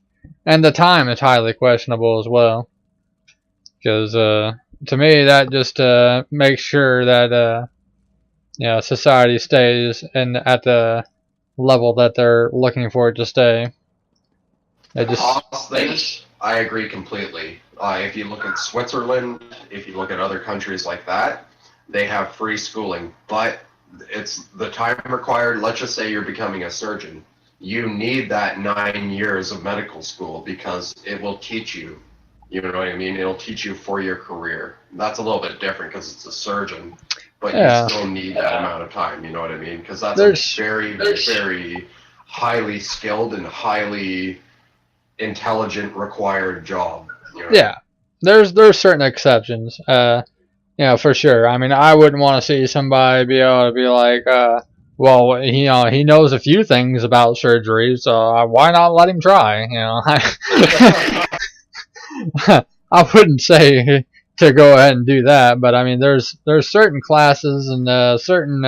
and the time is highly questionable as well. Because to me, that just makes sure that society stays at the level that they're looking for it to stay. The cost things, I agree completely. If you look at Switzerland, if you look at other countries like that, they have free schooling, but it's the time required. Let's just say you're becoming a surgeon. You need that 9 years of medical school because it will teach you. You know what I mean? It'll teach you for your career. That's a little bit different because it's a surgeon, but you still need that amount of time. You know what I mean? Because that's a very, very highly skilled and highly intelligent required job. You know? Yeah, there's certain exceptions. For sure. I mean, I wouldn't want to see somebody be able to be like, well, he knows a few things about surgery, so why not let him try? I wouldn't say to go ahead and do that, but I mean, there's certain classes and certain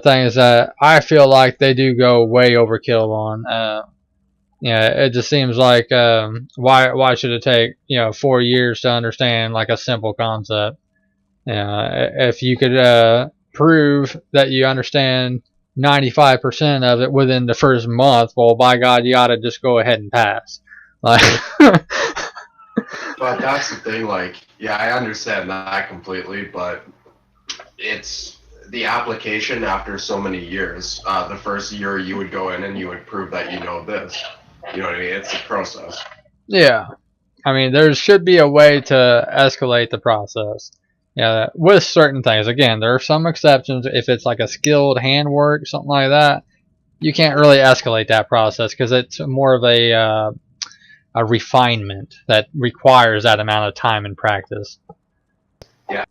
things that I feel like they do go way overkill on. It just seems like why should it take 4 years to understand like a simple concept? If you could prove that you understand 95% of it within the first month, well, by God, you ought to just go ahead and pass. Like, but that's the thing. Like, yeah, I understand that completely, but it's the application after so many years. The first year you would go in and you would prove that you know this. You know what I mean? It's a process. Yeah. I mean, there should be a way to escalate the process. Yeah, with certain things. Again, there are some exceptions. If it's like a skilled handwork, something like that, you can't really escalate that process because it's more of a refinement that requires that amount of time and practice. Yeah.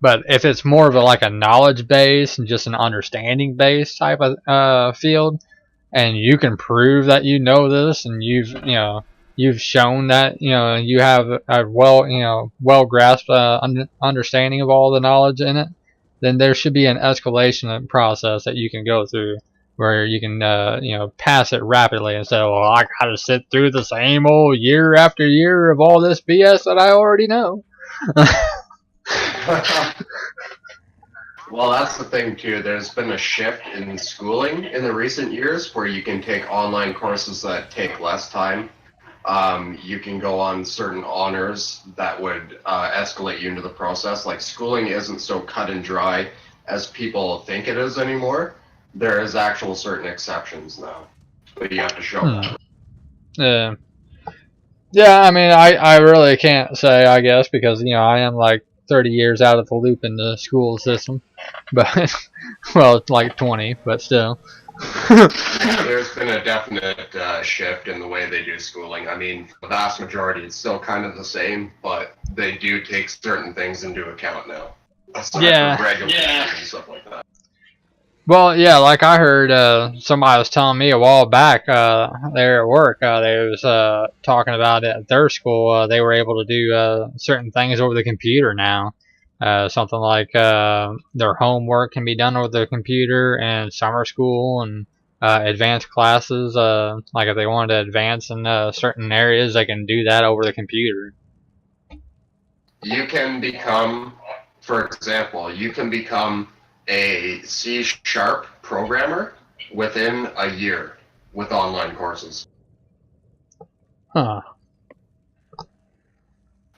But if it's more of like a knowledge base and just an understanding based type of field, and you can prove that you know this and you've shown that you have a well grasped understanding of all the knowledge in it, then there should be an escalation process that you can go through where you can pass it rapidly instead of, well, I gotta sit through the same old year after year of all this BS that I already know. Well, that's the thing too. There's been a shift in schooling in the recent years where you can take online courses that take less time. You can go on certain honors that would escalate you into the process. Like, schooling isn't so cut and dry as people think it is anymore. There is actual certain exceptions now, but you have to show that. Yeah, I mean, I really can't say, I guess, because I am like 30 years out of the loop in the school system, but well, it's like 20, but still. There's been a definite shift in the way they do schooling. I mean, the vast majority is still kind of the same, but they do take certain things into account now. Aside from regulations and stuff like that. Well, yeah, like I heard somebody was telling me a while back there at work, they was talking about it at their school. They were able to do certain things over the computer now. Something like their homework can be done over the computer, and summer school and advanced classes. Like if they wanted to advance in certain areas, they can do that over the computer. You can become, for example, a C# programmer within a year with online courses. Huh.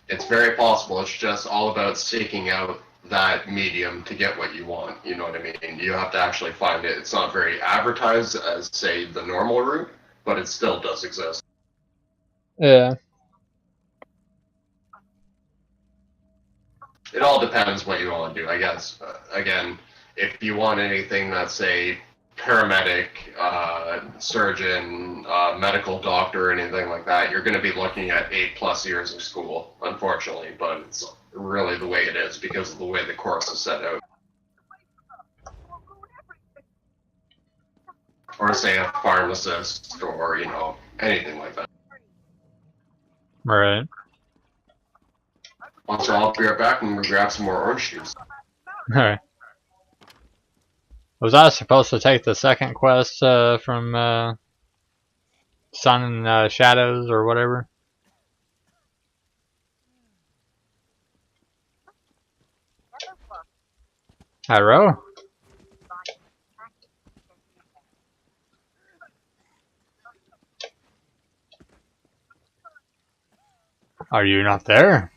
It's very possible. It's just all about seeking out that medium to get what you want. You know what I mean? You have to actually find it. It's not very advertised as, say, the normal route, but it still does exist. Yeah. It all depends what you want to do, I guess. Again, if you want anything that's, say, paramedic, surgeon, medical doctor, anything like that, you're going to be looking at 8+ years of school, unfortunately. But it's really the way it is because of the way the course is set out. Or say a pharmacist, or anything like that. Right. Also, I'll be right back and we'll grab some more orange juice. Alright. Was I supposed to take the second quest from Sun and Shadows or whatever? Hello? Are you not there?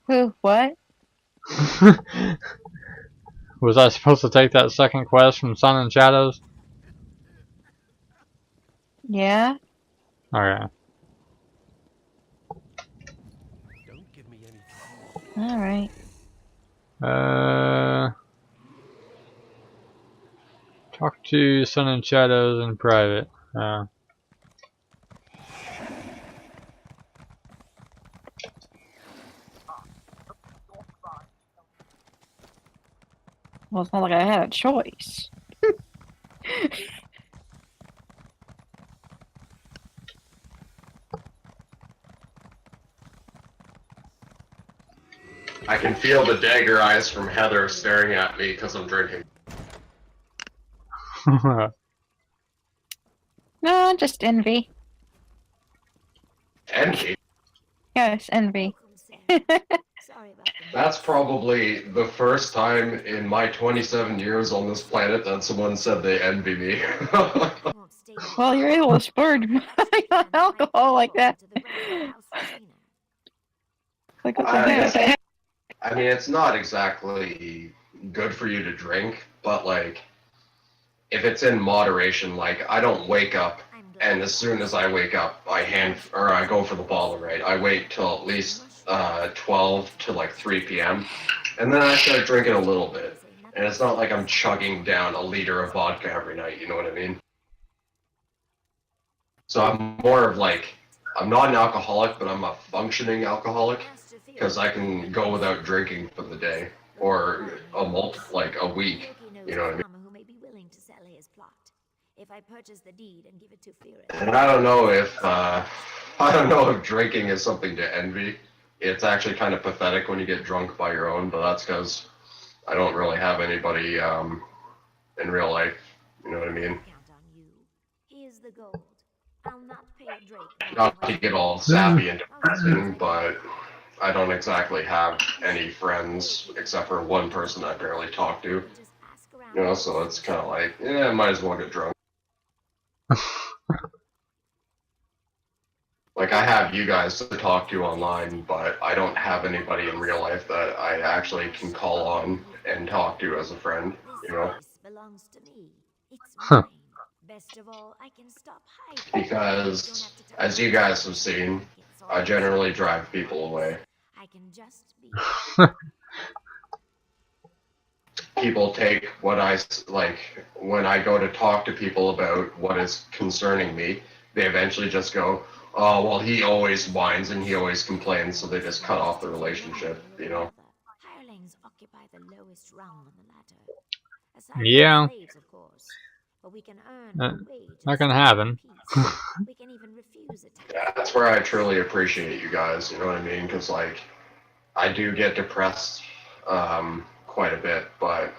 Who? What? Was I supposed to take that second quest from Sun and Shadows? Yeah. Alright. Don't give me any All right. Talk to Sun and Shadows in private. Well, it's not like I had a choice. I can feel the dagger eyes from Heather staring at me because I'm drinking. No, just envy. Envy? Yes, envy. Sorry about the That's probably the first time in my 27 years on this planet that someone said they envy me. won't stay here. Well, you're able to splurge alcohol like that. To the regular house retainer. Like, what the heck? I mean, it's not exactly good for you to drink, but like, if it's in moderation, like, I don't wake up and as soon as I wake up, I go for the bottle, right? I wait till at least 12 to like 3 p.m. and then I start drinking a little bit. And it's not like I'm chugging down a liter of vodka every night, you know what I mean? So I'm more of like, I'm not an alcoholic, but I'm a functioning alcoholic because I can go without drinking for the day or a week, you know what I mean? Who may be willing to sell his plot. If I purchase the deed and give it to Fira. And I don't know if drinking is something to envy. It's actually kind of pathetic when you get drunk by your own, but that's because I don't really have anybody in real life. You know what I mean? Count on you. Here's the gold. I'll not pay a drake. Not to get all sappy and depressing, but I don't exactly have any friends except for one person I barely talk to. You know, so it's kind of like, I might as well get drunk. Like, I have you guys to talk to online, but I don't have anybody in real life that I actually can call on and talk to as a friend, you know? Belongs to me. It's Huh. mine. Best of all, I can stop hiding. Because, as you guys have seen, I generally drive people away. I can just be. People take what when I go to talk to people about what is concerning me, they eventually just go, oh, well, he always whines and he always complains, so they just cut off the relationship, you know? Hirelings occupy the lowest rung on the ladder. Aside from Yeah. slaves, of course. But we can earn our wage. Not gonna happen. We can even refuse it. Yeah, that's where I truly appreciate you guys, you know what I mean? Because, like, I do get depressed quite a bit, but,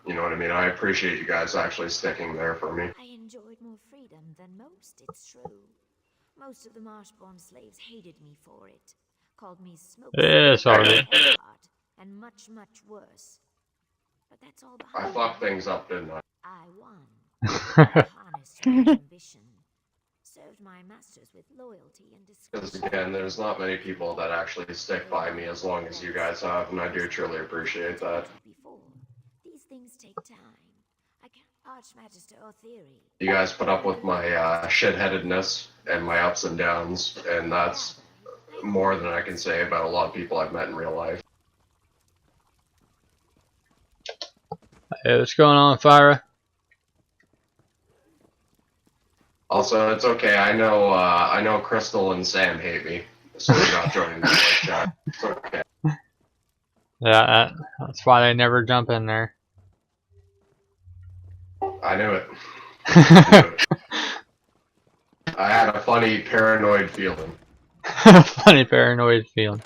you know what I mean? I appreciate you guys actually sticking there for me. I enjoyed more freedom than most, it's true. Most of the Marshborn slaves hated me for it. Called me smoke Yeah, sorry. and much, much worse. but that's all I behind fucked me. things up, didn't I? I won. I harnessed your ambition, served my masters with loyalty and Because discretion. again, there's not many people that actually stick by me as long as you guys have, and I do truly appreciate that. Before. These things take time. I can't Archmagister or theory. You guys put up with my shitheadedness and my ups and downs, and that's more than I can say about a lot of people I've met in real life. Hey, what's going on, Fyra? Also, it's okay. I know Crystal and Sam hate me, so they're not joining the voice chat. It's okay. Yeah, that's why they never jump in there. I knew it. I knew it. I had a funny paranoid feeling. Funny paranoid feeling.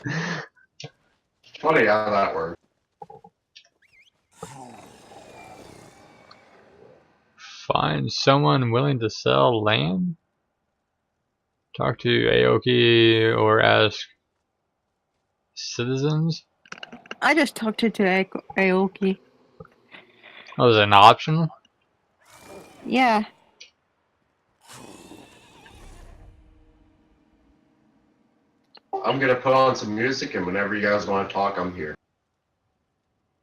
Funny how that works. Find someone willing to sell land? Talk to Aoki or ask citizens? I just talked to Aoki. Oh, is it an option? Yeah. I'm gonna put on some music, and whenever you guys want to talk, I'm here.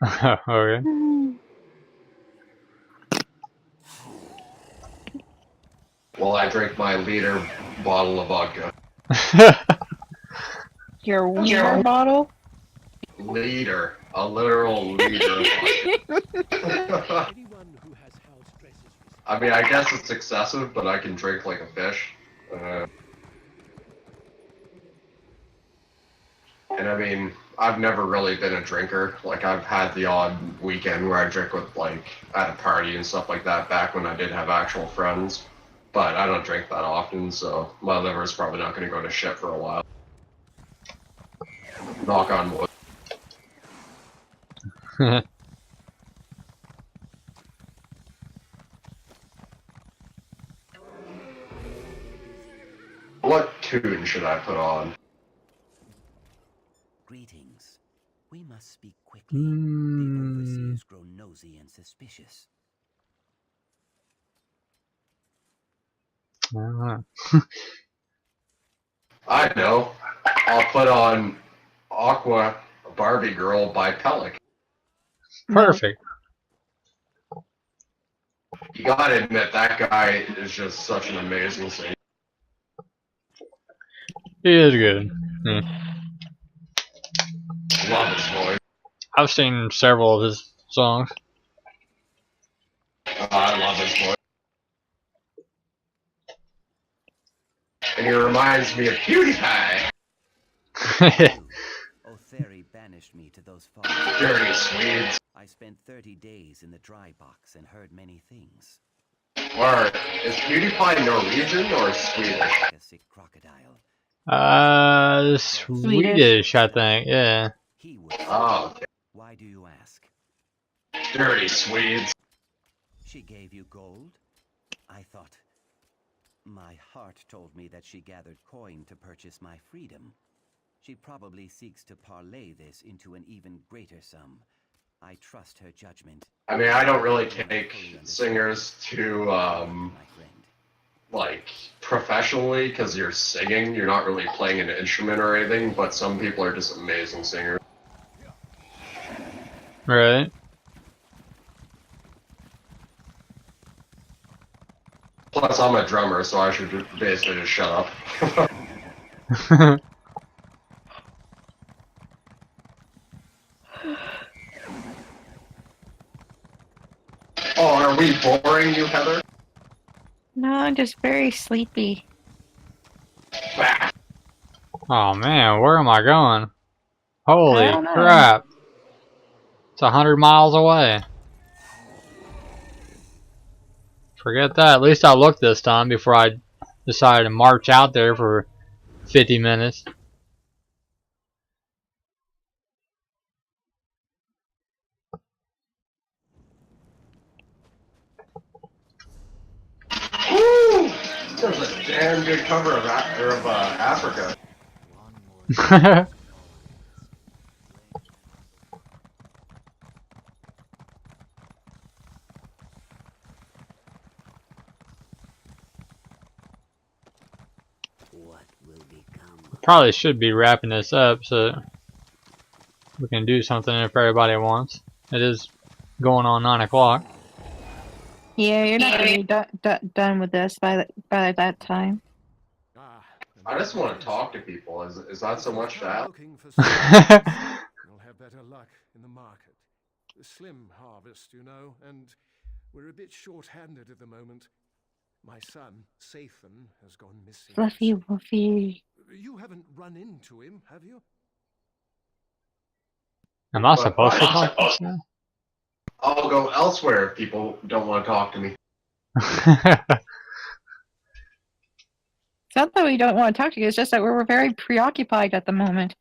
Okay. While I drink my liter bottle of vodka. Your wiener bottle? Liter. A literal liter of vodka. I mean, I guess it's excessive, but I can drink like a fish. And I mean, I've never really been a drinker. Like, I've had the odd weekend where I drink with, like, at a party and stuff like that back when I did have actual friends. But I don't drink that often, so my liver's probably not going to go to shit for a while. Knock on wood. What tune should I put on? Greetings. We must speak quickly. The overseers grow nosy and suspicious. I know. I'll put on Aqua Barbie Girl by Pellic. Perfect. You gotta admit, that guy is just such an amazing singer. He is good. Love his voice. I've seen several of his songs. I love his voice. And he reminds me of PewDiePie. Otheri banished me to those forests. Dirty Swedes. I spent 30 days in the dry box and heard many things. Or is PewDiePie Norwegian or Swedish? Like a sick crocodile. Swedish, I think. Yeah. He was. Oh, okay. Why do you ask? Dirty Swedes. She gave you gold? I thought. My heart told me that she gathered coin to purchase my freedom. She probably seeks to parlay this into an even greater sum. I trust her judgment. I mean, I don't really take singers to, like, professionally, because you're singing. You're not really playing an instrument or anything, but some people are just amazing singers. Right. Plus, I'm a drummer, so I should basically just shut up. Oh, are we boring you, Heather? No, I'm just very sleepy. Oh man, where am I going? Holy I don't know. crap. It's 100 miles away. Forget that. At least I looked this time before I decided to march out there for 50 minutes. Woo! There's a damn good cover of Africa. Yeah, probably should be wrapping this up so we can do something if everybody wants. It is going on 9 o'clock. Yeah, you're not gonna be done with this by that time. Ah, and I just there want it to is. talk to people. Is that If so you've much to come ask? looking for solutions, you'll have better luck in the market. A slim harvest, you know, and we're a bit short-handed at the moment. My son, Sathan, has gone missing. Fluffy Woofy. You haven't run into him, have you? Am I But supposed to talk to this I'll go elsewhere if people don't want to talk to me. guy? It's not that we don't want to talk to you, it's just that we're very preoccupied at the moment.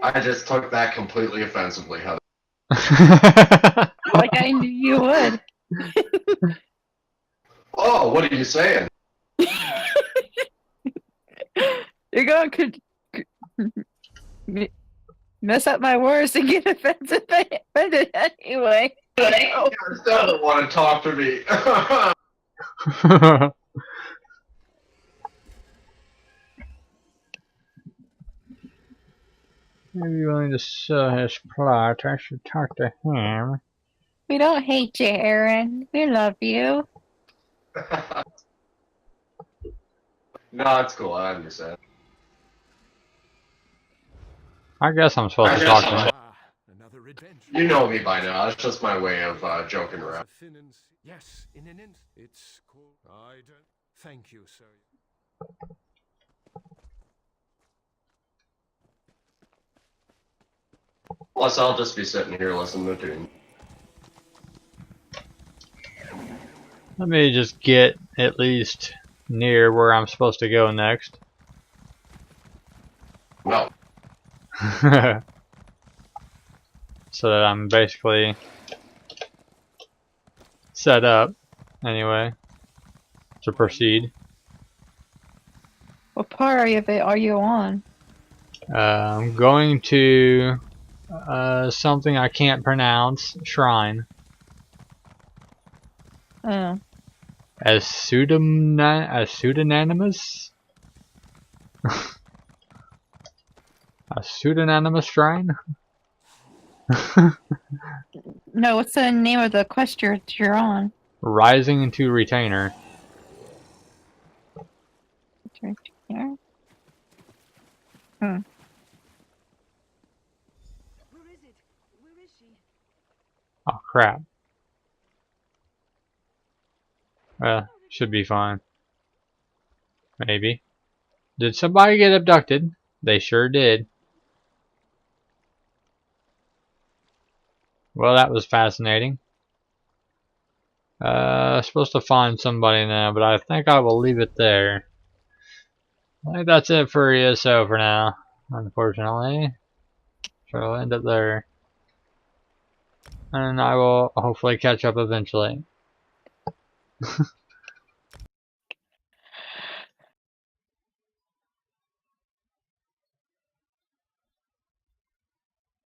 I just took that completely offensively, Heather. Like I knew you would. Oh, what are you saying? You're going to mess up my words and get offended anyway. You guys don't want to talk to me. Maybe willing to sell his plot. I should talk to him. We don't hate you, Aaron. We love you. No, it's cool. I understand. I guess I'm supposed to talk to him. Ah, another adventure. You know me by now. That's just my way of joking around. Yes, in an instant. It's called. I don't. Thank you, sir. Plus, I'll just be sitting here listening to tunes. Let me just get at least near where I'm supposed to go next. No. So that I'm basically set up, anyway, to proceed. What part of it are you on? I'm going to something I can't pronounce, shrine. Oh. A pseudonymous? A pseudonymous shrine? No, what's the name of the quest you're on? Rising into Retainer. Retainer? Where is it? Where is she? Oh crap. Should be fine. Maybe. Did somebody get abducted? They sure did. Well, that was fascinating. Supposed to find somebody now, but I think I will leave it there. I think that's it for ESO for now, unfortunately. So I'll end it there. And I will hopefully catch up eventually.